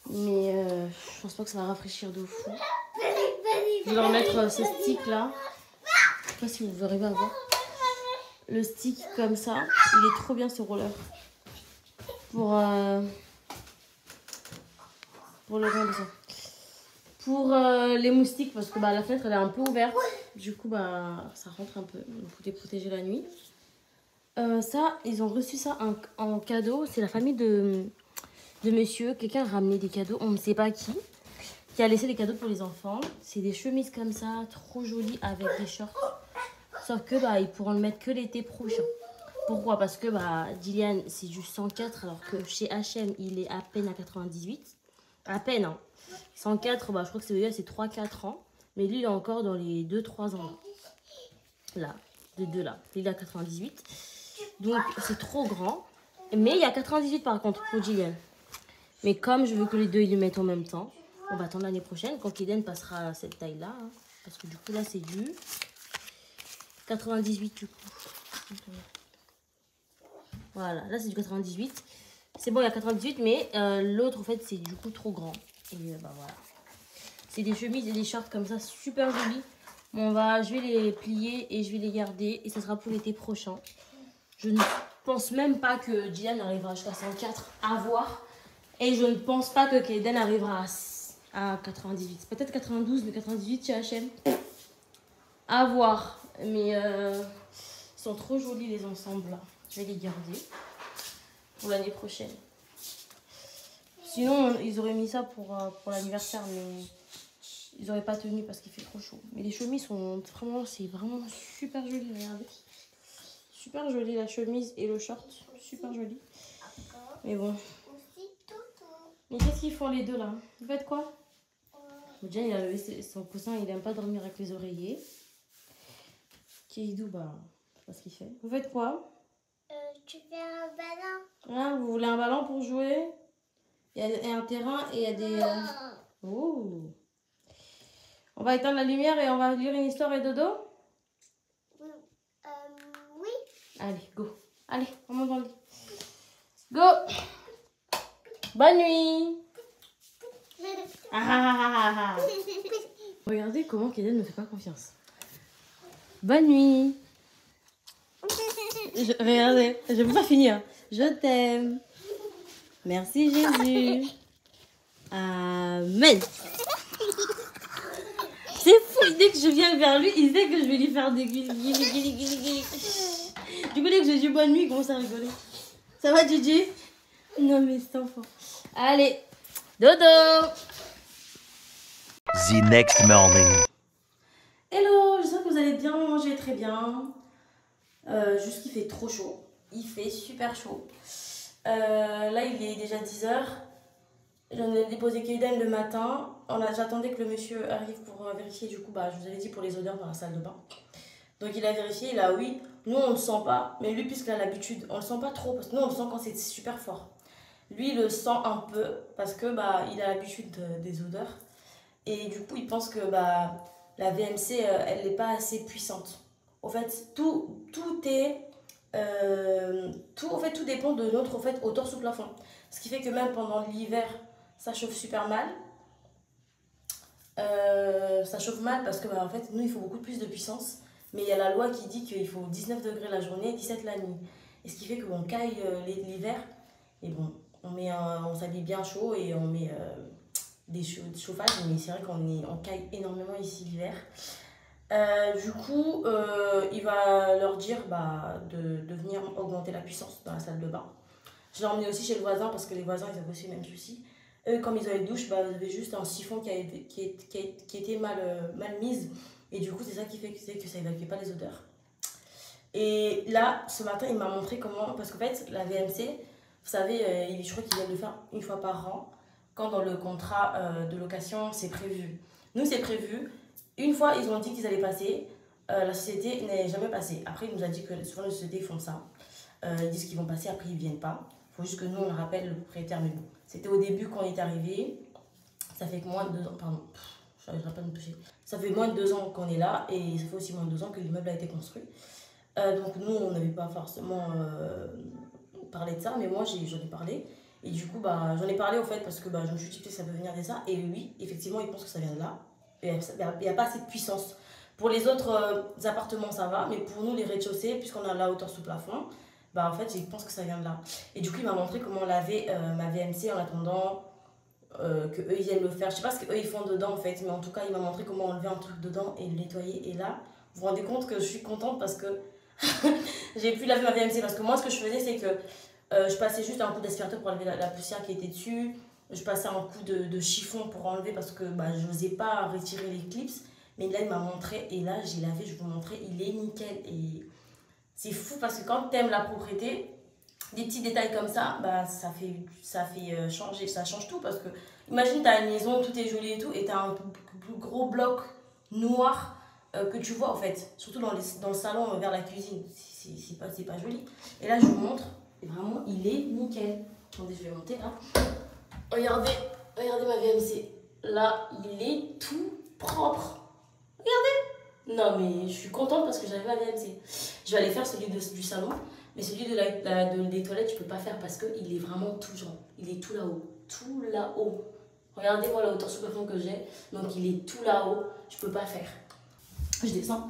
Mais je pense pas que ça va rafraîchir de fou. Je vais leur mettre ce stick là. Je sais pas si vous arrivez à voir. Le stick comme ça. Il est trop bien ce roller. Pour le rond de ça. Pour les moustiques, parce que bah, la fenêtre elle est un peu ouverte. Du coup, bah, ça rentre un peu. Vous pouvez protéger la nuit. Ça, ils ont reçu ça en cadeau. C'est la famille de monsieur. Quelqu'un a ramené des cadeaux. On ne sait pas qui a laissé des cadeaux pour les enfants. C'est des chemises comme ça, trop jolies avec des shorts. Sauf que bah, ils pourront le mettre que l'été prochain. Pourquoi? Parce que bah, Gillian, c'est du 104, alors que chez H&M, il est à peine à 98. À peine, hein. 104, bah, je crois que c'est 3-4 ans. Mais lui, il est encore dans les 2-3 ans. Là, les deux là. Il est à 98. Donc, c'est trop grand. Mais il y a 98 par contre pour Gillian. Mais comme je veux que les deux, ils le mettent en même temps, on va attendre l'année prochaine quand Kaiden passera à cette taille-là. Hein, parce que du coup, là, c'est du 98 du coup. Voilà, là, c'est du 98. C'est bon, il y a 98, mais l'autre, en fait, c'est du coup trop grand. Et bah voilà. C'est des chemises et des shorts comme ça, super jolis. Bon, je vais les plier et je vais les garder. Et ça sera pour l'été prochain. Je ne pense même pas que Gillian arrivera jusqu'à 104 à voir. Et je ne pense pas que Kaiden arrivera à 98. Peut-être 92, mais 98 chez H&M. À voir. Mais ils sont trop jolis les ensembles là. Je vais les garder pour l'année prochaine. Sinon, ils auraient mis ça pour l'anniversaire, mais ils n'auraient pas tenu parce qu'il fait trop chaud. Mais les chemises sont vraiment, c'est vraiment super joli, regardez. Super joli la chemise et le short, super joli. Mais bon. Mais qu'est-ce qu'ils font les deux là? Vous faites quoi? Déjà, il a levé son coussin, il n'aime pas dormir avec les oreillers. Kidou, bah, je sais pas ce qu'il fait. Vous faites quoi? Tu fais un ballon. Ah, vous voulez un ballon pour jouer? Il y a un terrain et il y a des... Oh. On va éteindre la lumière et on va lire une histoire et dodo? Oui. Allez, go. Allez, on monte dans le lit. Go. Bonne nuit. Ah, ah, ah, ah, ah. Regardez comment Kaiden ne fait pas confiance. Bonne nuit. Regardez, je ne peux pas finir. Je t'aime. Merci Jésus. Amen. C'est fou, dès que je viens vers lui, il sait que je vais lui faire des guili. Du coup, dès que je dis bonne nuit, il commence à rigoler. Ça va, Gigi? Non, mais c'est enfant. Allez, dodo. The next morning. Hello, j'espère que vous allez bien manger, très bien. Juste qu'il fait trop chaud. Il fait super chaud. Là, il est déjà 10h. J'en ai déposé Kaiden le matin. J'attendais que le monsieur arrive pour vérifier. Du coup, bah, je vous avais dit pour les odeurs dans la salle de bain. Donc, il a vérifié. Il a oui. Nous, on ne le sent pas. Mais lui, puisqu'il a l'habitude, on ne le sent pas trop. Parce que nous, on le sent quand c'est super fort. Lui, il le sent un peu. Parce que bah, il a l'habitude des odeurs. Et du coup, il pense que bah, la VMC, elle n'est pas assez puissante. En fait, tout est Tout, en fait, tout dépend de notre hauteur sous plafond. Ce qui fait que même pendant l'hiver, ça chauffe super mal. Ça chauffe mal parce que en fait, nous, il faut beaucoup plus de puissance. Mais il y a la loi qui dit qu'il faut 19 degrés la journée et 17 la nuit. Et ce qui fait qu'on caille l'hiver. Et bon, on s'habille bien chaud et on met des chauffages. Mais c'est vrai on caille énormément ici l'hiver. Du coup, il va leur dire de venir augmenter la puissance dans la salle de bain. Je l'ai emmené aussi chez le voisin parce que les voisins, ils avaient aussi le même souci. Eux, comme ils avaient une douche, ils avaient juste un siphon qui était mal mise. Et du coup, c'est ça qui fait que ça évacuait pas les odeurs. Et là, ce matin, il m'a montré comment... Parce qu'en fait, la VMC, vous savez, je crois qu'ils viennent le faire une fois par an. Quand dans le contrat de location, c'est prévu. Nous, c'est prévu. Une fois, ils ont dit qu'ils allaient passer. La société n'est jamais passée. Après, il nous a dit que souvent, les sociétés font ça. Ils disent qu'ils vont passer, après, ils ne viennent pas. Il faut juste que nous, on rappelle le propriétaire. Mais bon, c'était au début quand il est arrivé. Ça fait que moins de 2 ans... Pardon, je n'arriverai pas à me toucher. Ça fait moins de 2 ans qu'on est là. Et ça fait aussi moins de 2 ans que l'immeuble a été construit. Donc, nous, on n'avait pas forcément parlé de ça. Mais moi, j'en ai parlé. Et du coup, j'en ai parlé, au fait, parce que je me suis dit que ça peut venir de ça. Et oui, effectivement, ils pensent que ça vient de là. Il n'y a pas assez de puissance. Pour les autres appartements, ça va, mais pour nous, les rez-de-chaussée, puisqu'on a la hauteur sous plafond, en fait, je pense que ça vient de là. Et du coup, il m'a montré comment laver ma VMC en attendant qu'eux, ils viennent le faire. Je sais pas ce qu'eux, ils font dedans, en fait, mais en tout cas, il m'a montré comment enlever un truc dedans et le nettoyer. Et là, vous vous rendez compte que je suis contente parce que j'ai pu laver ma VMC. Parce que moi, ce que je faisais, c'est que je passais juste un coup d'aspirateur pour enlever la poussière qui était dessus. Je passais un coup de chiffon pour enlever parce que je n'osais pas retirer les clips. Mais là, il m'a montré et là, j'ai lavé, je vais vous montrer, il est nickel. Et c'est fou parce que quand tu aimes la propreté, des petits détails comme ça, ça fait changer, ça change tout. Parce que imagine, tu as une maison, tout est joli et tout, et tu as un gros bloc noir que tu vois en fait, surtout dans le salon vers la cuisine. C'est pas joli. Et là, je vous montre, et vraiment, il est nickel. Attendez, je vais monter là. Regardez ma VMC. Là, il est tout propre. Regardez. Non, mais je suis contente parce que j'avais ma VMC. Je vais aller faire celui du salon. Mais celui des toilettes, je peux pas faire parce qu'il est vraiment tout genre. Il est tout là-haut. Tout là-haut. Regardez-moi la hauteur sous plafond que j'ai. Donc, il est tout là-haut. Je peux pas faire. Je descends.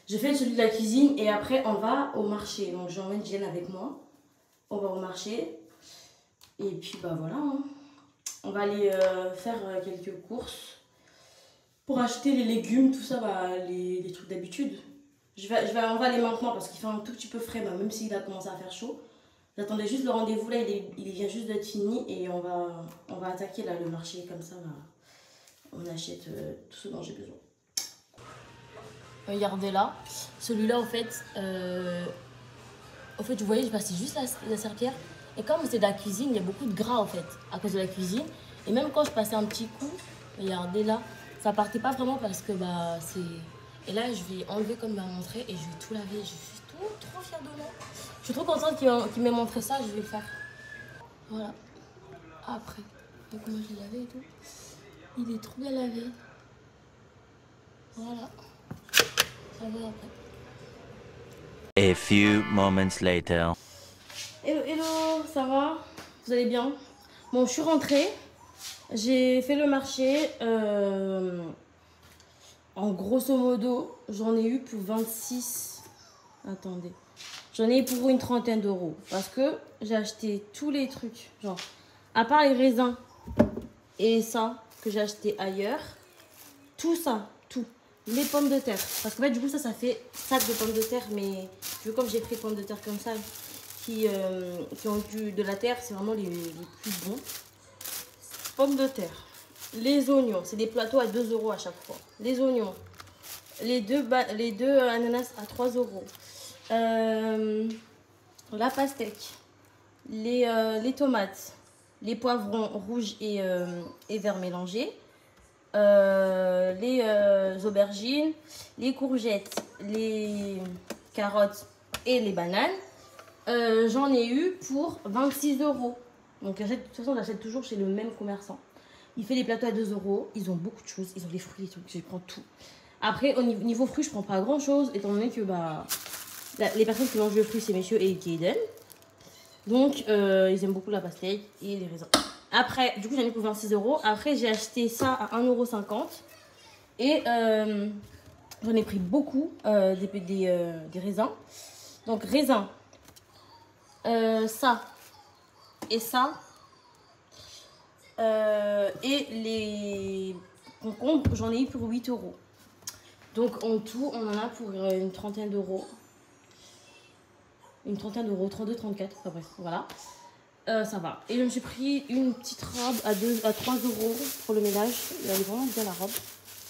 Je fais celui de la cuisine et après, on va au marché. Donc, j'emmène Jen avec moi. On va au marché. Et puis, voilà. Hein. On va aller faire quelques courses pour acheter les légumes, tout ça, les trucs d'habitude. On va aller maintenant parce qu'il fait un tout petit peu frais, même s'il a commencé à faire chaud. J'attendais juste le rendez-vous, là, il vient juste d'être fini et on va attaquer là, le marché comme ça. Là. On achète tout ce dont j'ai besoin. Regardez là, celui-là, en fait, vous voyez, je passais juste la serpillère. Et comme c'est de la cuisine, il y a beaucoup de gras en fait, à cause de la cuisine. Et même quand je passais un petit coup, regardez là, ça partait pas vraiment parce que c'est... Et là, je vais enlever comme il m'a montré et je vais tout laver. Je suis trop fière de moi. Je suis trop contente qu'il m'ait montré ça, je vais le faire. Voilà. Après, donc moi je l'ai lavé et tout. Il est trop bien lavé. Voilà. Ça va après. A few moments later. Hello, ça va? Vous allez bien? Bon, je suis rentrée. J'ai fait le marché. En grosso modo, j'en ai eu pour 26. Attendez. J'en ai eu pour une trentaine d'euros. Parce que j'ai acheté tous les trucs. Genre, à part les raisins et ça, que j'ai acheté ailleurs. Tout ça, tout. Les pommes de terre. Parce qu'en fait, du coup, ça fait sac de pommes de terre. Mais vu comme j'ai pris pommes de terre comme ça, qui ont eu de la terre, c'est vraiment les plus bons. Pommes de terre. Les oignons, c'est des plateaux à 2 euros à chaque fois. Les oignons. Les deux ananas à 3 euros. La pastèque. Les tomates. Les poivrons rouges et verts mélangés. Les aubergines. Les courgettes. Les carottes et les bananes. J'en ai eu pour 26 euros. Donc, de toute façon, j'achète toujours chez le même commerçant. Il fait des plateaux à 2 euros. Ils ont beaucoup de choses. Ils ont les fruits et tout. Je prends tout. Après, au niveau fruits, je prends pas grand chose. Étant donné que Les personnes qui mangent le fruit, c'est Monsieur et Kaden. Donc, ils aiment beaucoup la pastèque et les raisins. Après, du coup, j'en ai pour 26 €. Après, j'ai acheté ça à 1,50 €. Et j'en ai pris beaucoup des raisins. Donc, raisins, ça et ça. Et les concombres, j'en ai eu pour 8 €. Donc en tout, on en a pour une trentaine d'euros. Une trentaine d'euros, 32, 34, enfin bref, voilà. Ça va. Et je me suis pris une petite robe à 3 € pour le ménage. Elle est vraiment bien la robe.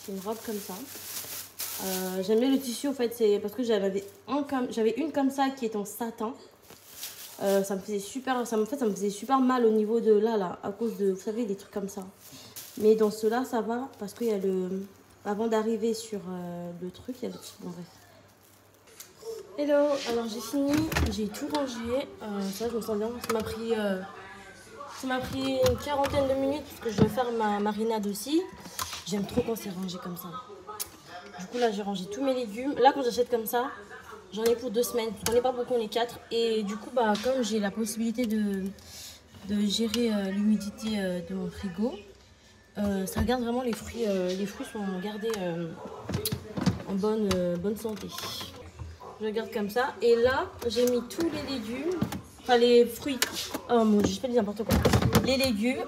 C'est une robe comme ça. J'aime bien le tissu, en fait, c'est parce que j'avais une comme ça qui est en satin. Ça me faisait super mal au niveau de là, à cause de, vous savez, des trucs comme ça. Mais dans cela, ça va parce qu'il y a le... Avant d'arriver sur le truc, il y a le petit... Bon, bref. Hello, alors j'ai fini, j'ai tout rangé. Ça, je me sens bien. Ça m'a pris une quarantaine de minutes parce que je dois faire ma marinade aussi. J'aime trop quand c'est rangé comme ça. Du coup, là, j'ai rangé tous mes légumes. Là, quand j'achète comme ça, j'en ai pour 2 semaines. On n'est pas beaucoup, on est 4. Et du coup, bah, comme j'ai la possibilité de gérer l'humidité de mon frigo, ça garde vraiment les fruits. Les fruits sont gardés en bonne santé. Je garde comme ça. Et là, j'ai mis tous les légumes. Enfin, les fruits. Oh mon dieu, je fais n'importe quoi. Les légumes.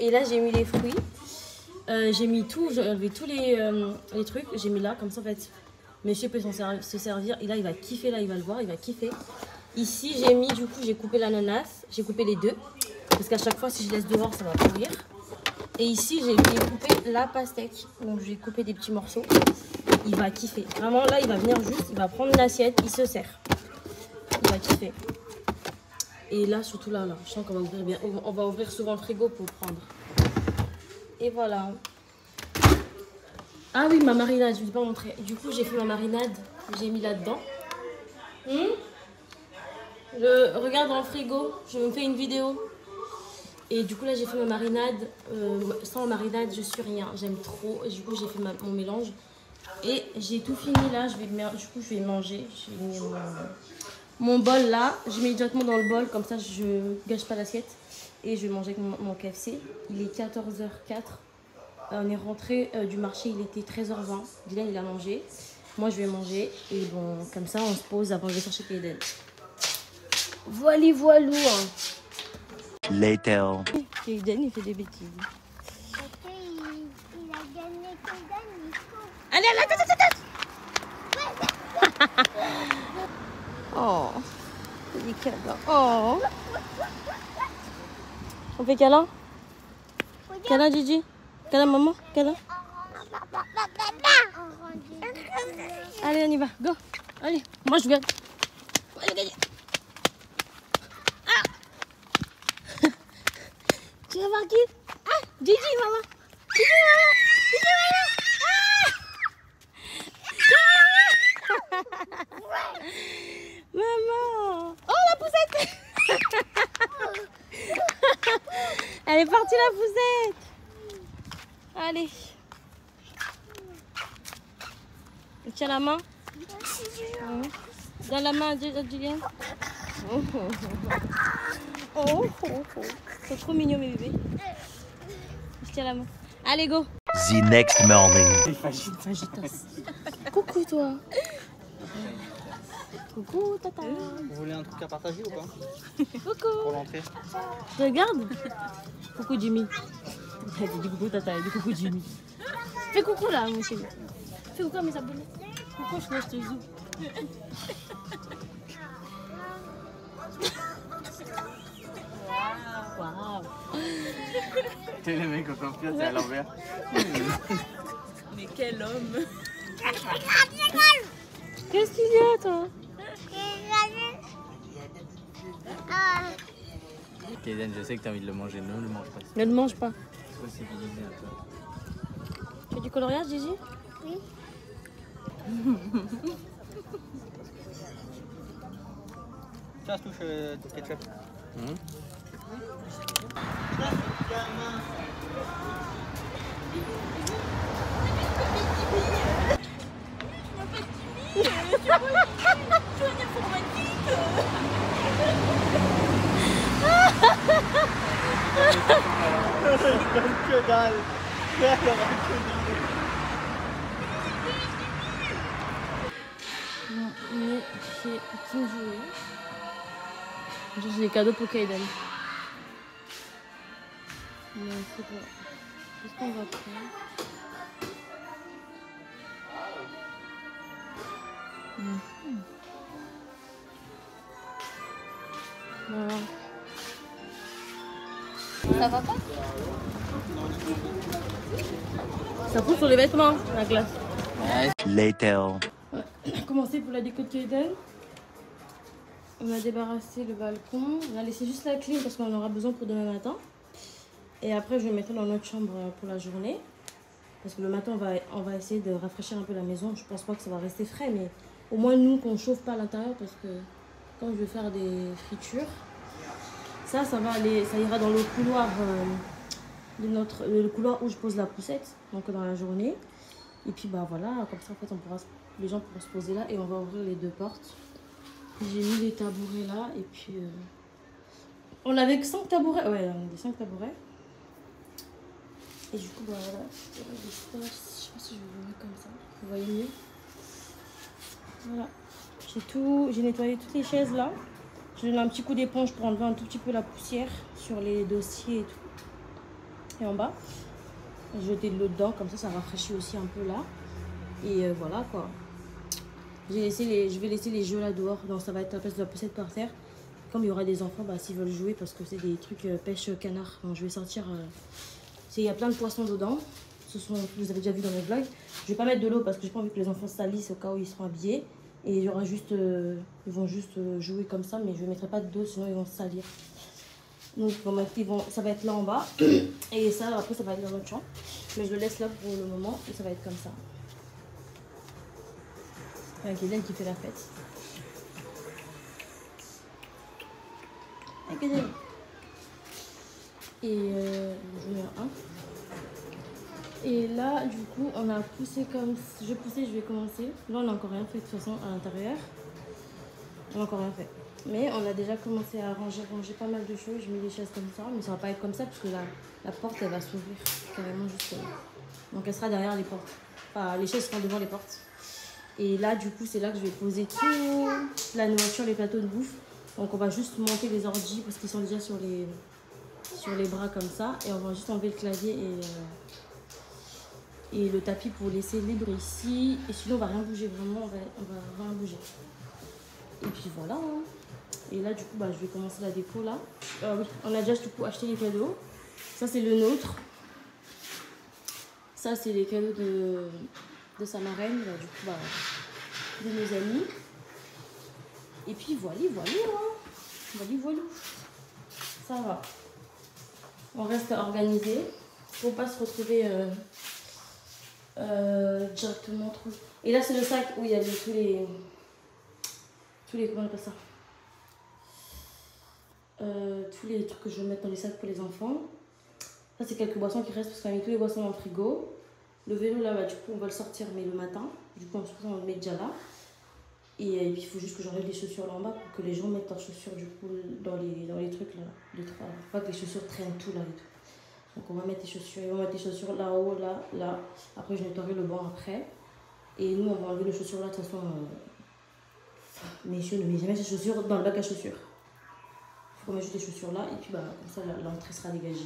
Et là, j'ai mis les fruits. J'ai mis tout. J'ai enlevé tous les trucs. J'ai mis là, comme ça, en fait. Monsieur peut se servir. Et là, il va kiffer. Là, il va le voir. Il va kiffer. Ici, j'ai mis, du coup, j'ai coupé l'ananas. J'ai coupé les deux. Parce qu'à chaque fois, si je laisse dehors, ça va pourrir. Et ici, j'ai coupé la pastèque. Donc, j'ai coupé des petits morceaux. Il va kiffer. Vraiment, là, il va venir juste. Il va prendre une assiette. Il se sert. Il va kiffer. Et là, surtout là, je sens qu'on va ouvrir bien. On va ouvrir souvent le frigo pour prendre. Et voilà. Ah oui, ma marinade, je ne vous ai pas montré. Du coup, j'ai fait ma marinade. J'ai mis là-dedans. Regarde dans le frigo. Je me fais une vidéo. Et du coup, là, j'ai fait ma marinade. Sans marinade, je suis rien. J'aime trop. Et du coup, j'ai fait mon mélange. Et j'ai tout fini là. Du coup, je vais manger. J'ai mis mon bol là. Je mets directement dans le bol. Comme ça, je gâche pas l'assiette. Et je vais manger avec mon KFC. Il est 14h04. On est rentré du marché. Il était 13h20. Dylan, il a mangé. Moi, je vais manger. Et bon, comme ça, on se pose avant de chercher Kaden. Voilà, voilou. Later. Kaden, il fait des bêtises. Parce qu'il a gagné Kaden, il faut. Allez, attends. Oh, des câlins. Oh. On fait câlin? Câlin, Gigi? Câlin, maman? Câlin? Allez, on y va. Go. Allez, moi je gagne. Moi je gagne. Ah. Tu vas voir qui? Ah, Gigi, maman. Gigi, maman. Gigi, maman. Maman! Oh la poussette! Elle est partie la poussette! Allez! Tiens la main. Dans la main de Julien. Oh, c'est trop mignon mes bébés. Je tiens la main. Allez go! The next morning. Coucou toi! Coucou tata. Vous voulez un truc à partager ou pas? Coucou. Pour l'entrée. Regarde. Coucou Jimmy. Elle dit coucou tata, elle dit coucou Jimmy. Fais coucou là mon chéri. Fais coucou à mes abonnés. Coucou, je te zoom. Waouh. T'es les mecs au camping, c'est à l'envers. Mais quel homme! Qu'est-ce qu'il y a toi? Kaden, je sais que t'as envie de le manger, ne le mange pas. Ne le mange pas. Soit civilisé un peu. Tu veux du coloriage, Gigi? Oui. Tiens, touche du ketchup. Que dalle. Bon, on est chez King Jouet. J'ai des cadeaux pour Kaiden. Mais c'est bon. Qu'est-ce qu'on va prendre? Voilà. Ça va pas? Ça pousse sur les vêtements, la glace. Later. On a commencé pour la déco de Kaiden. On a débarrassé le balcon. On a laissé juste la clim parce qu'on en aura besoin pour demain matin. Et après, je vais mettre dans notre chambre pour la journée. Parce que le matin, on va essayer de rafraîchir un peu la maison. Je pense pas que ça va rester frais, mais au moins nous, qu'on chauffe pas à l'intérieur. Parce que quand je vais faire des fritures, ça va aller, ça ira dans le couloir, le couloir où je pose la poussette, donc dans la journée. Et puis bah voilà, comme ça en fait les gens pourront se poser là et on va ouvrir les deux portes. J'ai mis les tabourets là et puis on avait que 5 tabourets, ouais, des 5 tabourets. Et du coup bah voilà, je sais pas si je vais vous mettre comme ça, vous voyez mieux. Voilà, j'ai nettoyé toutes les chaises là. Je donne un petit coup d'éponge pour enlever un tout petit peu la poussière sur les dossiers et tout. Et en bas, j'ai jeté de l'eau dedans, comme ça rafraîchit aussi un peu là. Et voilà quoi. Je vais laisser les jeux là dehors, donc ça va être à la place de la poussette par terre. Comme il y aura des enfants, bah, s'ils veulent jouer, parce que c'est des trucs pêche canard. Donc je vais sortir, il y a plein de poissons dedans. Vous avez déjà vu dans mes vlogs. Je vais pas mettre de l'eau parce que j'ai pas envie que les enfants se salissent au cas où ils seront habillés. Et il y aura juste, ils vont juste jouer comme ça, mais je ne mettrai pas d'eau, sinon ils vont se salir. Donc ça va être là en bas. Et ça, après, ça va être dans notre chambre. Mais je le laisse là pour le moment et ça va être comme ça. Avec Kaiden qui fait la fête. Avec Kaiden. Et je mets un. Et là, du coup, on a poussé comme... Je vais commencer. Là, on n'a encore rien fait de toute façon à l'intérieur. On n'a encore rien fait. Mais on a déjà commencé à ranger pas mal de choses. J'ai mis des chaises comme ça, mais ça va pas être comme ça parce que la porte, elle va s'ouvrir carrément juste là. Donc, elle sera derrière les portes. Enfin, les chaises seront devant les portes. Et là, du coup, c'est là que je vais poser toute la nourriture, les plateaux de bouffe. Donc, on va juste monter les ordi parce qu'ils sont déjà sur les bras comme ça. Et on va juste enlever le clavier et le tapis pour laisser libre ici. Et sinon, on va rien bouger vraiment. On va rien bouger. Et puis voilà. Hein. Et là, du coup, bah, je vais commencer la déco là. Oui, on a déjà du coup acheté les cadeaux. Ça, c'est le nôtre. Ça, c'est les cadeaux de sa marraine. Là, du coup, bah, de nos amis. Et puis voilà, voilà. Hein. Voilà. Ça va. On reste organisé. Pour pas se retrouver directement trop. Et là, c'est le sac où il y a tous les comment on appelle ça, tous les trucs que je vais mettre dans les sacs pour les enfants. Ça, c'est quelques boissons qui restent parce qu'on a mis tous les boissons dans le frigo. Le vélo là, bah, du coup on va le sortir mais le matin, du coup on le met déjà là. Et puis il faut juste que j'enlève les chaussures là en bas pour que les gens mettent leurs chaussures du coup dans les trucs là, les trois. Faut pas que les chaussures traînent tout là et tout. Donc on va mettre les chaussures, ils vont mettre les chaussures là-haut, là. Après je nettoierai le banc après. Et nous on va enlever les chaussures là de toute façon. Messieurs, ne mettez jamais ces chaussures dans le bac à chaussures. Il faut qu'on mette juste les chaussures là et puis bah, comme ça l'entrée sera dégagée.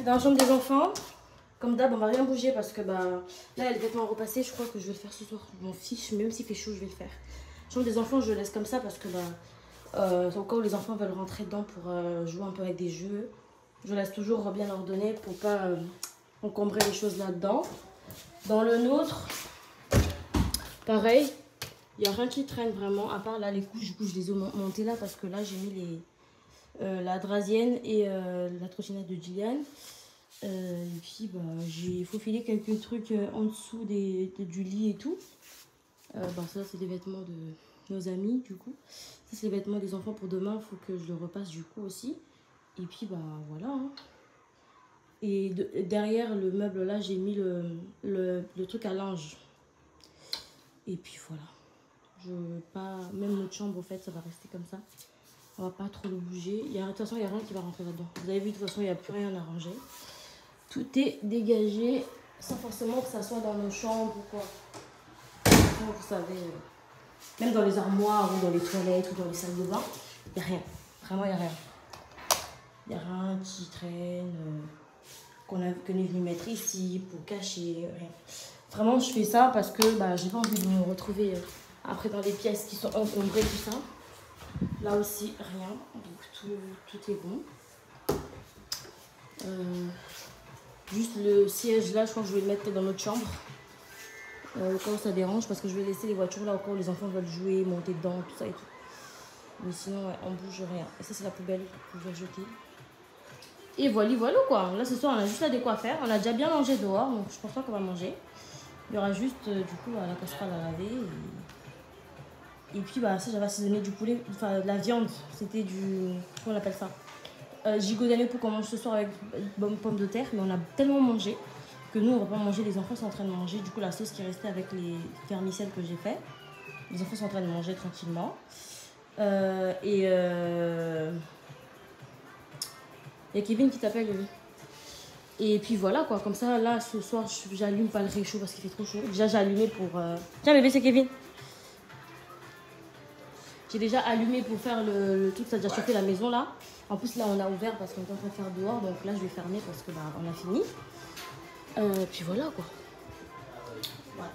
Dans la chambre des enfants, comme d'hab, on va rien bouger parce que bah, là il y a les vêtements repassés. Je crois que je vais le faire ce soir. Je m'en fiche, même s'il fait chaud, je vais le faire. La chambre des enfants, je le laisse comme ça parce que bah, au cas où les enfants veulent rentrer dedans pour jouer un peu avec des jeux, je laisse toujours bien ordonné pour pas encombrer les choses là-dedans. Dans le nôtre, pareil. Il n'y a rien qui traîne vraiment, à part là les couches. Du coup, je les ai montées là parce que là, j'ai mis la drazienne et la trottinette de Gillian. Et puis, bah, j'ai faufilé quelques trucs en dessous du lit et tout. Bah, ça, c'est des vêtements de nos amis, du coup. Ça, c'est les vêtements des enfants pour demain. Il faut que je le repasse, du coup, aussi. Et puis, bah, voilà. Hein. Et derrière le meuble, là, j'ai mis le truc à linge. Et puis, voilà. Même notre chambre, au fait, ça va rester comme ça. On va pas trop le bouger. De toute façon, il n'y a rien qui va rentrer là-dedans. Vous avez vu, de toute façon, il n'y a plus rien à ranger. Tout est dégagé, sans forcément que ça soit dans nos chambres ou quoi. Vous savez, même dans les armoires ou dans les toilettes ou dans les salles de bain, il n'y a rien. Vraiment, il n'y a rien. Il n'y a rien qui traîne, qu'on est venu mettre ici pour cacher, rien. Vraiment, je fais ça parce que j'ai pas envie de me retrouver après dans des pièces qui sont encombrées, tout ça. Là aussi, rien. Donc, tout est bon. Juste le siège là, je crois que je vais le mettre dans notre chambre. Au cas où ça dérange, parce que je vais laisser les voitures là, au cas où les enfants veulent jouer, monter dedans, tout ça et tout. Mais sinon, ouais, on bouge rien. Et ça, c'est la poubelle que je vais jeter. Et voilà quoi. Là, ce soir, on a juste la déco à faire. On a déjà bien mangé dehors, donc je pense pas qu'on va manger. Il y aura juste, du coup, la casserole à laver. Et puis, ça, j'avais assaisonné du poulet, enfin, de la viande. C'était du... Comment on appelle ça, gigot d'agneau pour qu'on mange ce soir avec pommes de terre. Mais on a tellement mangé que nous, on va pas manger. Les enfants sont en train de manger. Du coup, la sauce qui est restée avec les vermicelles que j'ai fait. Les enfants sont en train de manger tranquillement. Il y a Kevin qui t'appelle, lui. Et puis voilà quoi, comme ça, là, ce soir, j'allume pas le réchaud parce qu'il fait trop chaud. Déjà, j'ai allumé pour... Tiens, bébé, c'est Kevin. J'ai déjà allumé pour faire le truc, ça a déjà chauffé la maison, là. En plus, là, on a ouvert parce qu'on est en train de faire dehors. Donc là, je vais fermer parce que on a fini. Puis voilà quoi. Voilà.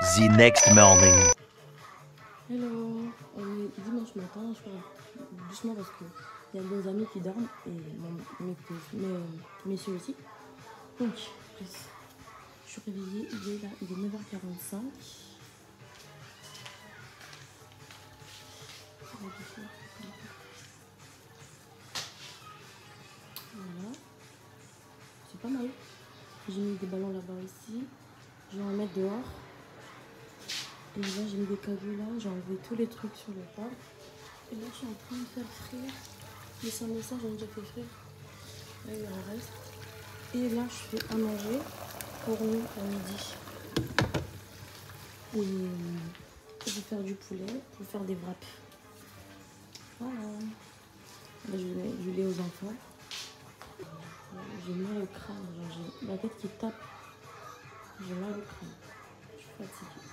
The next morning. Hello, on est dimanche matin, je parle doucement parce qu'il y a des amis qui dorment et mes messieurs aussi. Donc, je suis réveillée, il est 9h45. Voilà, c'est pas mal. J'ai mis des ballons là-bas aussi, je vais en mettre dehors. Et là j'ai mis des cagoules là, j'ai enlevé tous les trucs sur le table. Et là je suis en train de faire frire. Les 5 messages j'en ai déjà fait frire. Là il en reste. Et là je fais à manger pour nous à midi. Et je vais faire du poulet pour faire des wraps. Voilà. Là je mets du lait aux enfants. J'ai mal au crâne, j'ai la tête qui tape. J'ai mal au crâne. Je suis fatiguée.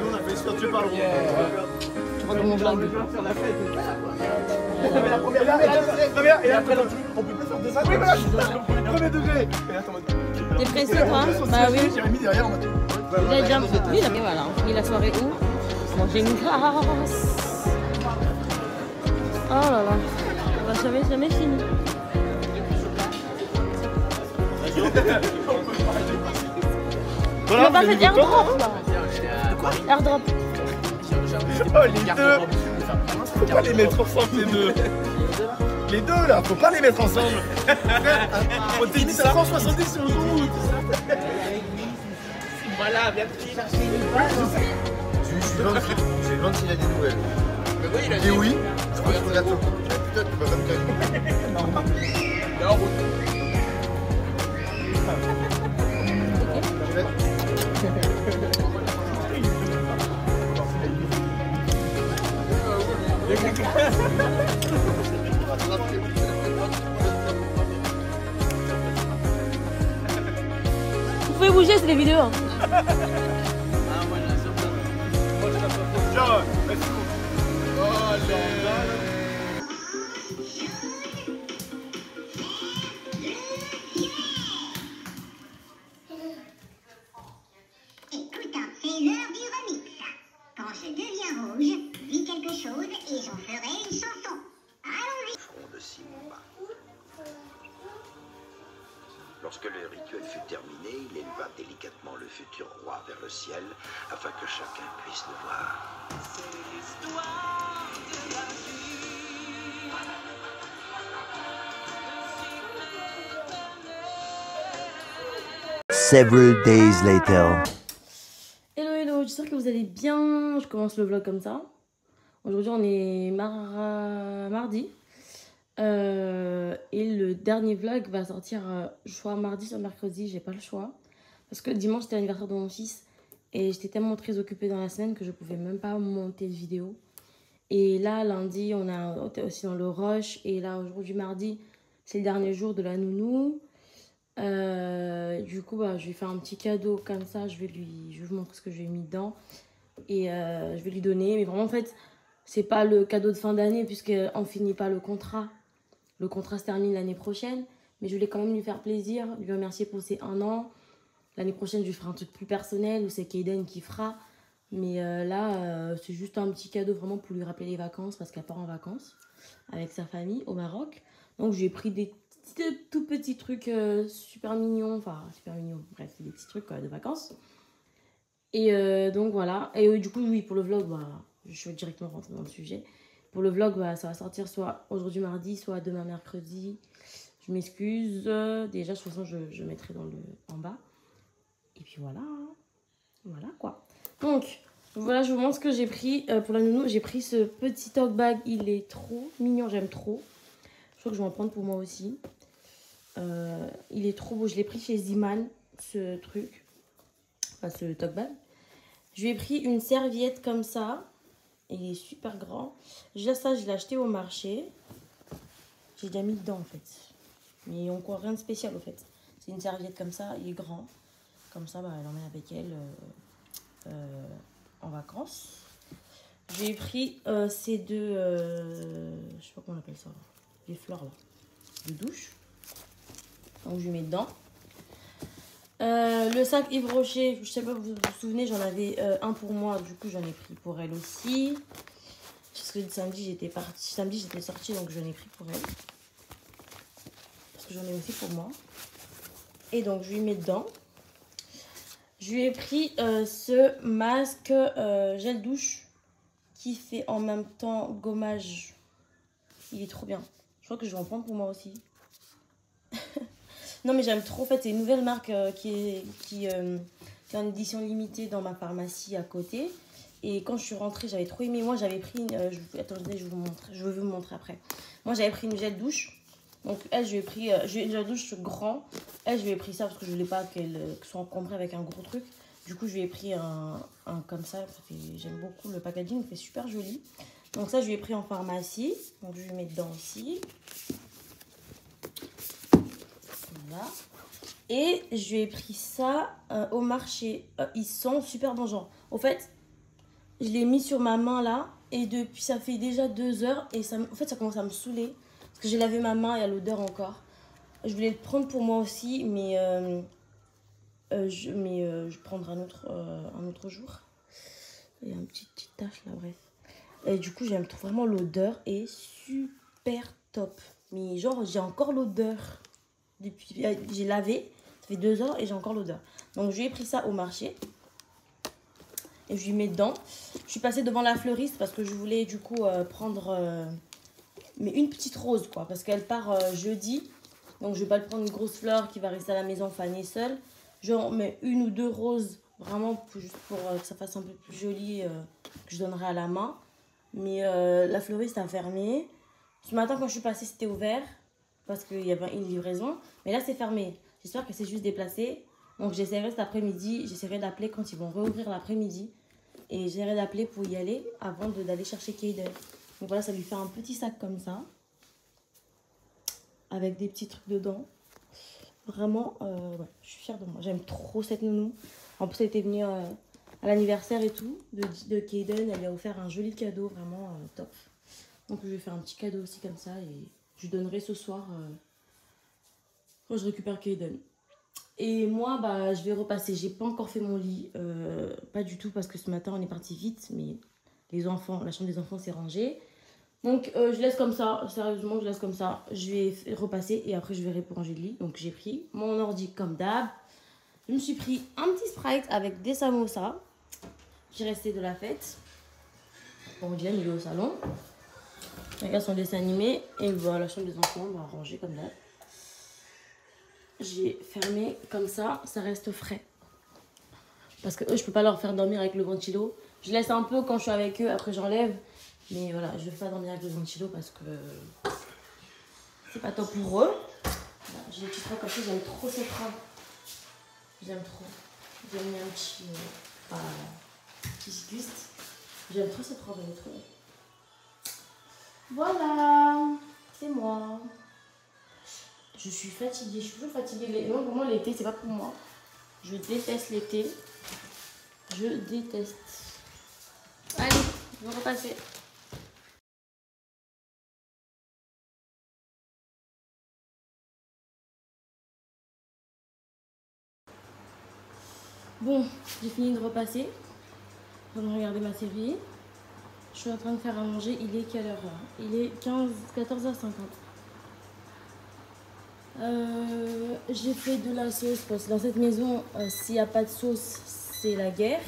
On a fait se faire tuer par le Tu vois comment on blague. Faire la fête. La première, et après on peut plus faire deux actes. Oui, voilà, premier degré. Et attends, T'es pressé toi? Bah oui. J'ai mis derrière en mode. Il a déjà. Oui, et voilà, on finit la soirée où? Manger une glace. Oh là là. On va jamais fini. On a pas fait airdrop là. Airdrop. Oh les deux. Faut pas les mettre ensemble les deux. Les deux là, faut pas les mettre ensemble. On t'est mis à 170 sur le coup. Voilà, bien pris. Je lui demande s'il a des nouvelles. Il dit oui. Je crois que gâteau. Putain, tu vas pas me cacher. Non. En route. Vous pouvez bouger, c'est des vidéos. Hein. Tiens, let's go. Écoute, c'est l'heure du remix. Quand je deviens rouge, vis quelque chose et j'en ferai une chanson. Allons-y. Front de Simba. Lorsque le rituel fut terminé, il éleva délicatement le futur roi vers le ciel afin que chacun puisse le voir. Several days later. Hello, hello, j'espère que vous allez bien. Je commence le vlog comme ça. Aujourd'hui, on est mardi. Et le dernier vlog va sortir soit mardi, soit mercredi. J'ai pas le choix. Parce que dimanche, c'était l'anniversaire de mon fils. Et j'étais tellement très occupée dans la semaine que je pouvais même pas monter de vidéo. Et là, lundi, on était aussi dans le rush. Et là, aujourd'hui, mardi, c'est le dernier jour de la nounou. Du coup, bah, je vais faire un petit cadeau comme ça. Je vais vous montrer ce que j'ai mis dedans. Et je vais lui donner. Mais vraiment, en fait, c'est pas le cadeau de fin d'année puisqu'on finit pas le contrat. Le contrat se termine l'année prochaine. Mais je voulais quand même lui faire plaisir, lui remercier pour ses 1 an. L'année prochaine, je lui ferai un truc plus personnel où c'est Kaden qui fera. Mais là, c'est juste un petit cadeau vraiment pour lui rappeler les vacances parce qu'elle part en vacances avec sa famille au Maroc. Donc, je lui ai pris des tout petits trucs super mignons. Enfin, super mignons. Bref, des petits trucs de vacances. Et donc, voilà. Et du coup, oui, pour le vlog, bah, je vais directement rentrer dans le sujet. Pour le vlog, bah, ça va sortir soit aujourd'hui mardi, soit demain mercredi. Je m'excuse. Déjà, de toute façon, je mettrai en bas. Et puis voilà. Voilà quoi. Donc, voilà, je vous montre ce que j'ai pris pour la nounou. J'ai pris ce petit tote bag. Il est trop mignon. J'aime trop. Je crois que je vais en prendre pour moi aussi. Il est trop beau. Je l'ai pris chez Ziman, ce truc. Enfin, ce tote bag. Je lui ai pris une serviette comme ça. Il est super grand. Ça, je l'ai acheté au marché. J'ai déjà mis dedans en fait. Mais encore rien de spécial au fait. C'est une serviette comme ça. Il est grand. Comme ça, bah, elle emmène avec elle en vacances. J'ai pris ces deux... je sais pas comment on appelle ça. Là. Les fleurs là. De douche. Donc je lui mets dedans. Le sac Yves Rocher, je sais pas, vous vous souvenez, j'en avais un pour moi, du coup j'en ai pris pour elle aussi. Parce que samedi j'étais sortie, donc j'en ai pris pour elle. Parce que j'en ai aussi pour moi. Et donc je lui mets dedans. Je lui ai pris ce masque gel douche qui fait en même temps gommage. Il est trop bien. Je crois que je vais en prendre pour moi aussi. Non mais j'aime trop, en fait c'est une nouvelle marque qui est en édition limitée dans ma pharmacie à côté. Et quand je suis rentrée, j'avais trop aimé. Moi j'avais pris attendez, je vais vous montrer après. Moi j'avais pris une gel douche. Donc elle, je lui ai pris une gel douche grand. Elle, je lui ai pris ça parce que je voulais pas qu'elle soit encombrée avec un gros truc. Du coup je lui ai pris un comme ça. J'aime beaucoup le packaging, il fait super joli. Donc ça je lui ai pris en pharmacie. Donc je lui mets dedans aussi. Voilà. Et je lui ai pris ça au marché. Ils sont super bons genre. Au fait, je l'ai mis sur ma main là. Et depuis, ça fait déjà 2 heures. Et ça, en fait, ça commence à me saouler. Parce que j'ai lavé ma main et à l'odeur encore. Je voulais le prendre pour moi aussi. Mais, je prendrai un autre jour. Il y a une petite tache là, bref. Et du coup, j'aime vraiment l'odeur. Et super top. Mais genre, j'ai encore l'odeur. Depuis, j'ai lavé, ça fait 2 heures et j'ai encore l'odeur. Donc je lui ai pris ça au marché et je lui mets dedans. Je suis passée devant la fleuriste parce que je voulais du coup prendre mais une petite rose quoi, parce qu'elle part jeudi. Donc je vais pas le prendre une grosse fleur qui va rester à la maison fanée seule. J'en mets 1 ou 2 roses vraiment juste pour que ça fasse un peu plus joli que je donnerai à la main. Mais la fleuriste a fermé. Ce matin quand je suis passée c'était ouvert. Parce qu'il y avait une livraison. Mais là, c'est fermé. J'espère que c'est juste déplacé. Donc, j'essaierai cet après-midi. J'essaierai d'appeler quand ils vont rouvrir l'après-midi. Et j'essaierai d'appeler pour y aller avant d'aller chercher Kaden. Donc, voilà, ça lui fait un petit sac comme ça. avec des petits trucs dedans. Vraiment, ouais, je suis fière de moi. J'aime trop cette nounou. En plus, elle était venue à l'anniversaire et tout de Kaden. Elle lui a offert un joli cadeau, vraiment top. Donc je vais faire un petit cadeau aussi comme ça et je lui donnerai ce soir quand je récupère Kaden. Et moi, bah, je vais repasser. J'ai pas encore fait mon lit, pas du tout parce que ce matin on est parti vite, mais les enfants, la chambre des enfants s'est rangée. Donc je laisse comme ça, sérieusement je laisse comme ça. Je vais repasser et après je verrai pour ranger le lit. Donc j'ai pris mon ordi comme d'hab. Je me suis pris un petit Sprite avec des samosas. J'ai resté de la fête. Bon, Dylan il est au salon. Il regarde son dessin animé. Et voilà, la chambre des enfants, on va ranger comme d'hab. J'ai fermé comme ça reste frais. Parce que eux, je peux pas leur faire dormir avec le ventilo. Je laisse un peu quand je suis avec eux, après j'enlève. Mais voilà, je vais pas dormir avec le ventilo parce que c'est pas top pour eux. J'ai des petites robes comme ça, j'aime trop cette robe. J'aime trop. J'ai mis un petit buste. J'aime trop cette robe, elle est trop belle. Voilà, c'est moi. Je suis fatiguée, je suis toujours fatiguée. Non, pour moi, l'été, c'est pas pour moi. Je déteste l'été. Je déteste. Allez, je vais repasser. Bon, j'ai fini de repasser. Je viens de regarder ma série. Je suis en train de faire à manger. Il est quelle heure là? Il est 14h50. J'ai fait de la sauce parce que dans cette maison, s'il n'y a pas de sauce, c'est la guerre.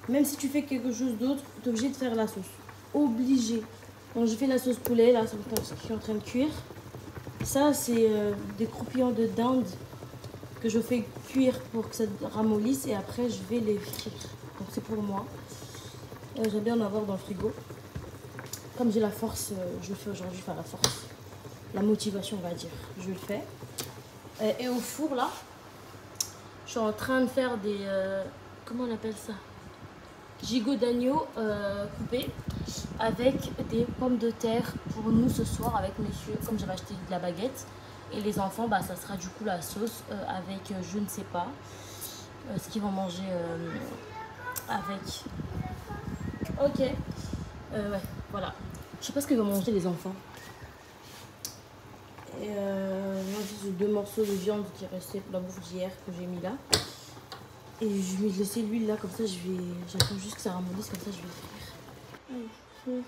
Même si tu fais quelque chose d'autre, tu es obligé de faire la sauce. Obligé. Donc j'ai fait la sauce poulet, là, qui est en train de cuire. Ça, c'est des croupillons de dinde que je fais cuire pour que ça ramollisse et après je vais les frire. Donc c'est pour moi. J'aime bien en avoir dans le frigo. Comme j'ai la force, je le fais aujourd'hui, enfin la force. La motivation, on va dire. Je le fais. Et au four, là, je suis en train de faire des... comment on appelle ça? Gigots d'agneau coupés avec des pommes de terre pour nous ce soir avec monsieur. Comme j'avais acheté de la baguette. Et les enfants, bah, ça sera du coup la sauce avec je ne sais pas ce qu'ils vont manger avec. Ok. Ouais, voilà. Je sais pas ce que vont manger les enfants. Et moi j'ai 2 morceaux de viande qui restaient pour la bouffe d'hier que j'ai mis là. Et je vais laisser l'huile là, comme ça j'attends juste que ça ramollisse, comme ça je vais le frire. Allez,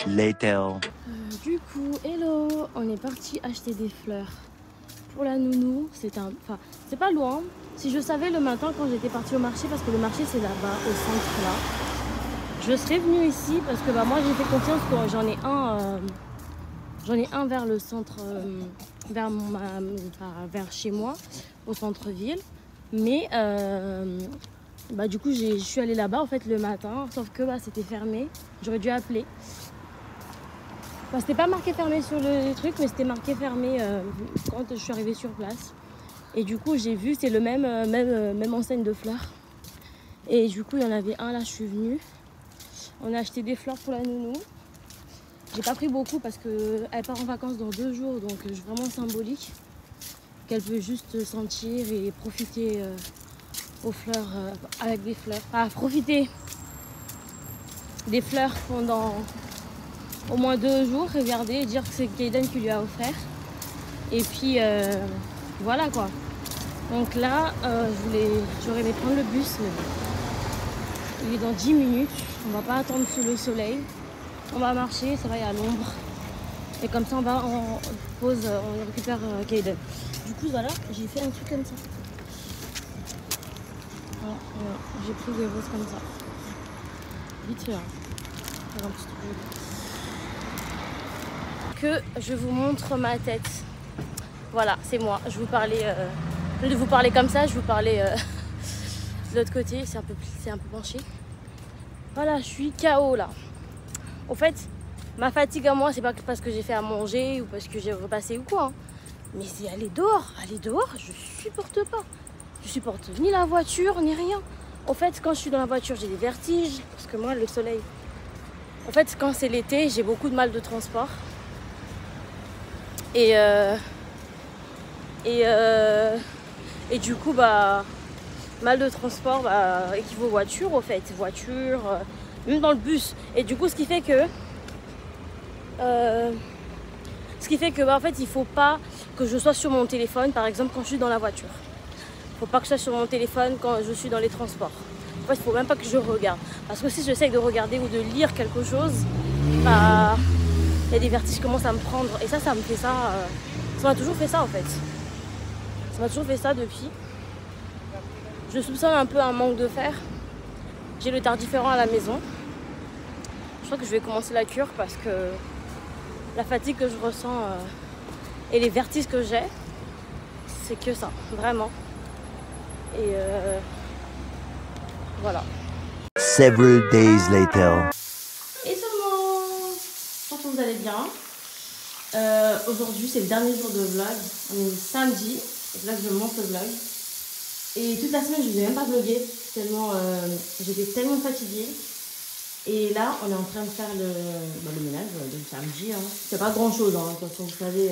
Later. du coup, hello, on est parti acheter des fleurs pour la nounou. Enfin, c'est pas loin. Si je savais le matin quand j'étais partie au marché, parce que le marché c'est là-bas, au centre là, je serais venue ici parce que bah, moi j'ai fait confiance que j'en ai un vers le centre, vers chez moi, au centre-ville. Mais bah, du coup, je suis allée là-bas en fait le matin, sauf que bah, c'était fermé. J'aurais dû appeler. Enfin, c'était pas marqué fermé sur le truc, mais c'était marqué fermé quand je suis arrivée sur place. Et du coup, j'ai vu, c'est le même enseigne de fleurs. Et du coup, il y en avait un là, je suis venue. On a acheté des fleurs pour la nounou. J'ai pas pris beaucoup parce qu'elle part en vacances dans 2 jours, donc c'est vraiment symbolique. Qu'elle peut juste sentir et profiter aux fleurs, avec des fleurs. Enfin, profiter des fleurs pendant au moins 2 jours, regarder et dire que c'est Kaden qui lui a offert. Et puis voilà quoi. Donc là, j'aurais aimé prendre le bus, mais bon. Il est dans 10 minutes. On va pas attendre sous le soleil. On va marcher, ça va, il y a l'ombre. Et comme ça, on va en pause, on récupère Kaden. Du coup, voilà, j'ai fait un truc comme ça. Voilà, j'ai pris des roses comme ça. Vite fait, hein. Faire un petit truc. que je vous montre ma tête. Voilà, c'est moi. Je vous parlais, au lieu de vous parler comme ça, je vous parlais de l'autre côté. C'est un peu penché. Voilà, je suis KO là. Au fait, ma fatigue à moi, c'est pas parce que j'ai fait à manger ou parce que j'ai repassé ou quoi. Hein. Mais c'est aller dehors, je supporte pas. Je supporte ni la voiture, ni rien. Au fait, quand je suis dans la voiture, j'ai des vertiges. Parce que moi, le soleil... En fait, quand c'est l'été, j'ai beaucoup de mal de transport. Et du coup, bah... Mal de transport, bah, équivaut voiture, au fait. Voiture, même dans le bus. Et du coup, ce qui fait que... bah, en fait, il faut pas que je sois sur mon téléphone, par exemple, quand je suis dans la voiture. Il faut pas que je sois sur mon téléphone quand je suis dans les transports. En fait, il faut même pas que je regarde. Parce que si j'essaye de regarder ou de lire quelque chose, bah, il y a des vertiges qui commencent à me prendre. Et ça me fait ça. Ça m'a toujours fait ça, en fait. Ça m'a toujours fait ça depuis. Je soupçonne un peu un manque de fer. J'ai le tardiféran à la maison. Je crois que je vais commencer la cure parce que la fatigue que je ressens et les vertiges que j'ai, c'est que ça, vraiment. Et voilà. Several days later. Et seulement, j'espère que vous allez bien. Aujourd'hui, c'est le dernier jour de vlog. On est samedi, et là que je monte le vlog. Et toute la semaine, je ne vous ai même pas vlogué, tellement j'étais tellement fatiguée. Et là, on est en train de faire le ménage de samedi. Hein. C'est pas grand chose, hein. De toute façon, vous savez,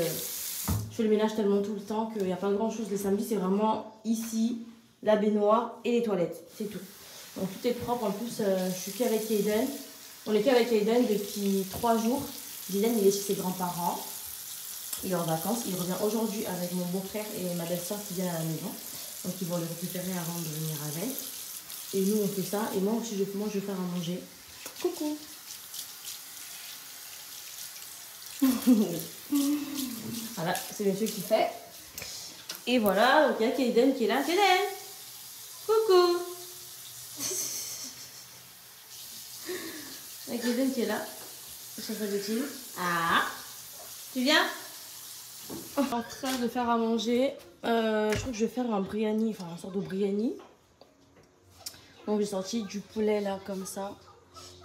je fais le ménage tellement tout le temps qu'il n'y a pas grand chose les samedis. C'est vraiment ici, la baignoire et les toilettes. C'est tout. Donc tout est propre. En plus, je suis qu'avec Aiden. On est qu'avec Aiden depuis 3 jours. Aiden, il est chez ses grands-parents. Il est en vacances. Il revient aujourd'hui avec mon beau-frère et ma belle-soeur qui viennent à la maison. Donc ils vont le récupérer avant de venir avec. Et nous, on fait ça. Et moi aussi, je vais faire à manger. Coucou. Voilà, c'est monsieur qui fait. Et voilà, donc il y a Kaden qui est là. Kaden, coucou. Il y a Kaden qui est là. Ça fait ah, tu viens? En train de faire à manger. Je crois que je vais faire un biryani, enfin une sorte de biryani. Donc j'ai sorti du poulet là comme ça.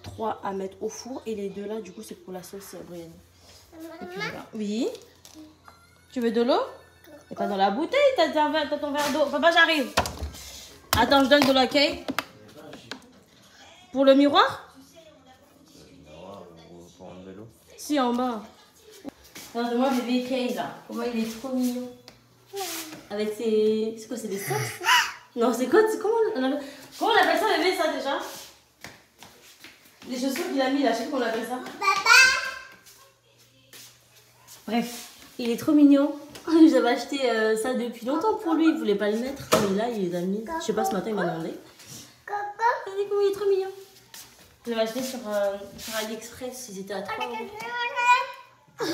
3 à mettre au four et les 2 là du coup c'est pour la sauce biryani. Et puis voilà. Oui. Tu veux de l'eau? Et pas dans la bouteille, t'as ton verre d'eau. Papa, j'arrive. Attends, je donne de l'accueil. Pour le miroir? Si, en bas. Regarde-moi bébé Kay là. Comment il est trop mignon. Avec ses... C'est quoi, c'est des socks? Non, c'est quoi? Comment on appelle ça bébé ça déjà? Les chaussures qu'il a mis là, je sais qu'on appelle ça. Papa. Bref, il est trop mignon. J'avais acheté ça depuis longtemps pour lui, il voulait pas le mettre. Mais là, il les a mis. Je sais pas, ce matin, il m'a demandé. Regardez comment il est trop mignon. Je l'avais acheté sur AliExpress, ils étaient à 3 €.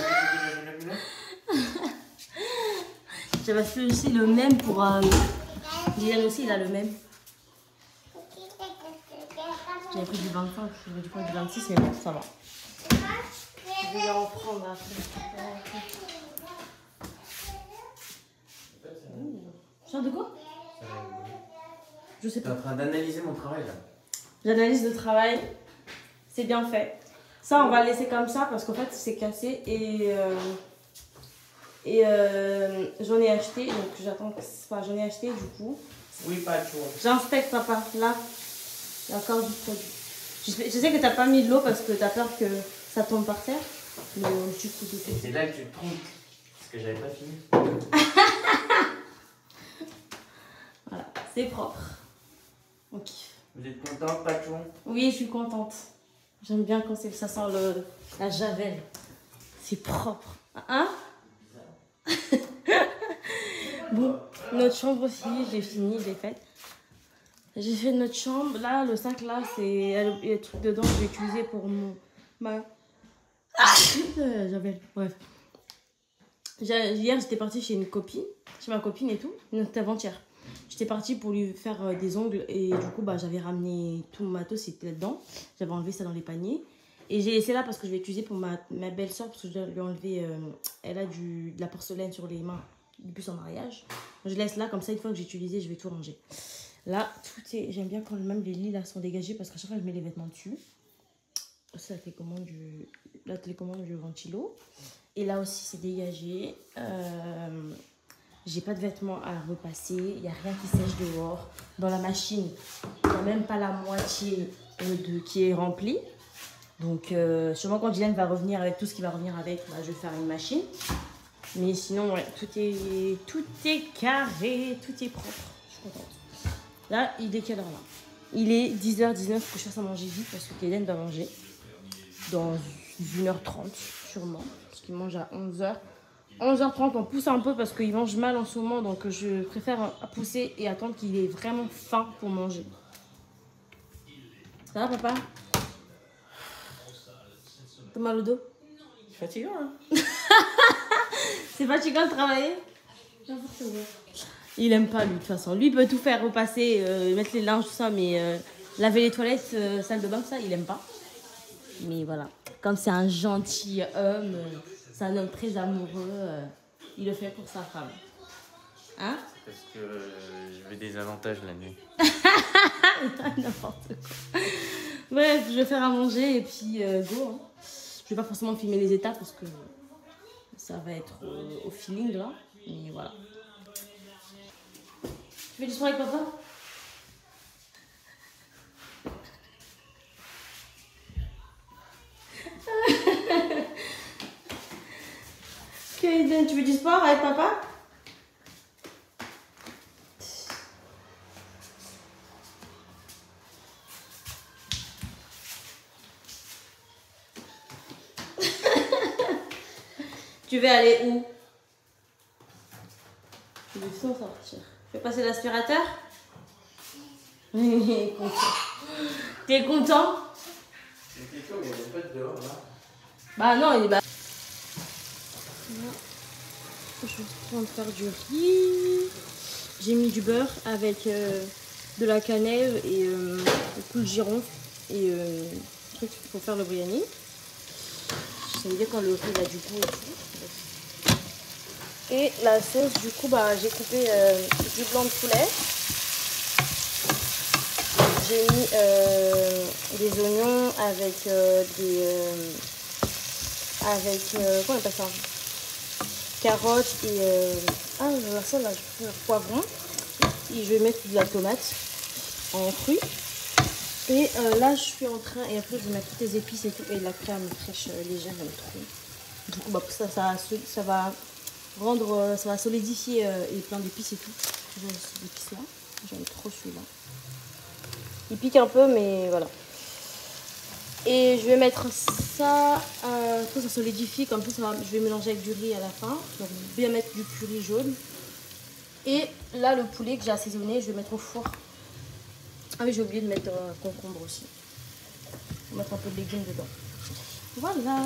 J'avais acheté aussi le même pour... Dylan aussi, il a le même. J'avais pris du 25, j'avais dû prendre du 26, mais bon, ça va. Je vais en prendre après. Genre de quoi? Je sais pas. T'es en train d'analyser mon travail là. J'analyse le travail. C'est bien fait. Ça, on va le laisser comme ça parce qu'en fait, c'est cassé et j'en ai acheté. Donc, j'attends que... Enfin, j'en ai acheté du coup. Oui, pas de choix. J'inspecte, papa. Là, il y a encore du produit. Je sais que t'as pas mis de l'eau parce que t'as peur que ça tombe par terre. Mais du coup, c'est là que tu te trompes. Parce que j'avais pas fini. Voilà, c'est propre. Ok. Vous êtes contente, Patchon? Oui, je suis contente. J'aime bien quand ça sent la javel. C'est propre. Hein? Bon, notre chambre aussi, j'ai fini, j'ai fait. J'ai fait notre chambre. Là, le sac là, c'est... Il y a le truc dedans que je vais utiliser pour ma... javel, bref. Hier, j'étais partie chez une copine, chez ma copine et tout. Non, c'était avant-hier. J'étais partie pour lui faire des ongles et du coup, bah, j'avais ramené tout mon matos, c'était là-dedans. J'avais enlevé ça dans les paniers. Et j'ai laissé là parce que je vais utiliser pour ma belle-soeur parce que je dois lui enlever. Elle a de la porcelaine sur les mains depuis son mariage. Je laisse là, comme ça, une fois que j'ai utilisé, je vais tout ranger. Là, tout est. J'aime bien quand même les lits là sont dégagés parce qu'à chaque fois, je mets les vêtements dessus. C'est la télécommande du ventilo. Et là aussi, c'est dégagé. J'ai pas de vêtements à repasser. Il n'y a rien qui sèche dehors. Dans la machine, il n'y a même pas la moitié qui est remplie. Donc, sûrement quand Dylan va revenir avec tout ce qui va revenir avec, bah, je vais faire une machine. Mais sinon, ouais, tout est carré, tout est propre. Je suis contente. Là, il est quelle heure là? Il est 10h19 que je fasse à manger vite parce que Kaden va manger dans 1h30 sûrement. Parce qu'il mange à 11h. 11h30, on pousse un peu parce qu'il mange mal en ce moment. Donc, je préfère pousser et attendre qu'il ait vraiment faim pour manger. Ça va, papa? T'as mal au dos? C'est fatigant, hein. C'est fatigant de travailler? Il aime pas, lui, de toute façon. Lui, il peut tout faire, repasser, mettre les linges, tout ça, mais laver les toilettes, salle de bain, ça, il aime pas. Mais voilà. Comme c'est un gentil homme, c'est un homme très amoureux, il le fait pour sa femme. Hein? Parce que je veux des avantages la nuit. N'importe quoi. Bref, je vais faire à manger et puis go. Hein. Je vais pas forcément filmer les étapes parce que ça va être au feeling là. Mais voilà. Tu fais du sport avec papa? Kaden, tu fais du sport avec papa? Tu veux aller où? Je vais sans sortir. Je vais passer l'aspirateur. T'es content? C'était chaud, mais il n'y avait pas de dehors là. Bah non, il est. Je suis en train de faire du riz. J'ai mis du beurre avec de la cannelle et beaucoup de girofle et truc pour faire le biryani. J'aime bien quand le riz a du goût et tout. Et la sauce, du coup, bah, j'ai coupé du blanc de poulet. J'ai mis des oignons avec comment on appelle ça? Carottes et ça là, je vais faire poivron. Et je vais mettre de la tomate en fruits. Et là, je suis en train, et après je vais mettre toutes les épices et tout, et de la crème fraîche légère, j'aime trop. Du coup, bah, ça va rendre, ça va solidifier et plein d'épices et tout. Toujours ces épices là, j'aime trop celui-là. Il pique un peu, mais voilà. Et je vais mettre ça, ça solidifie, comme ça, je vais mélanger avec du riz à la fin. Donc bien mettre du curry jaune. Et là, le poulet que j'ai assaisonné, je vais mettre au four. Ah oui, j'ai oublié de mettre un concombre aussi. On va mettre un peu de légumes dedans. Voilà.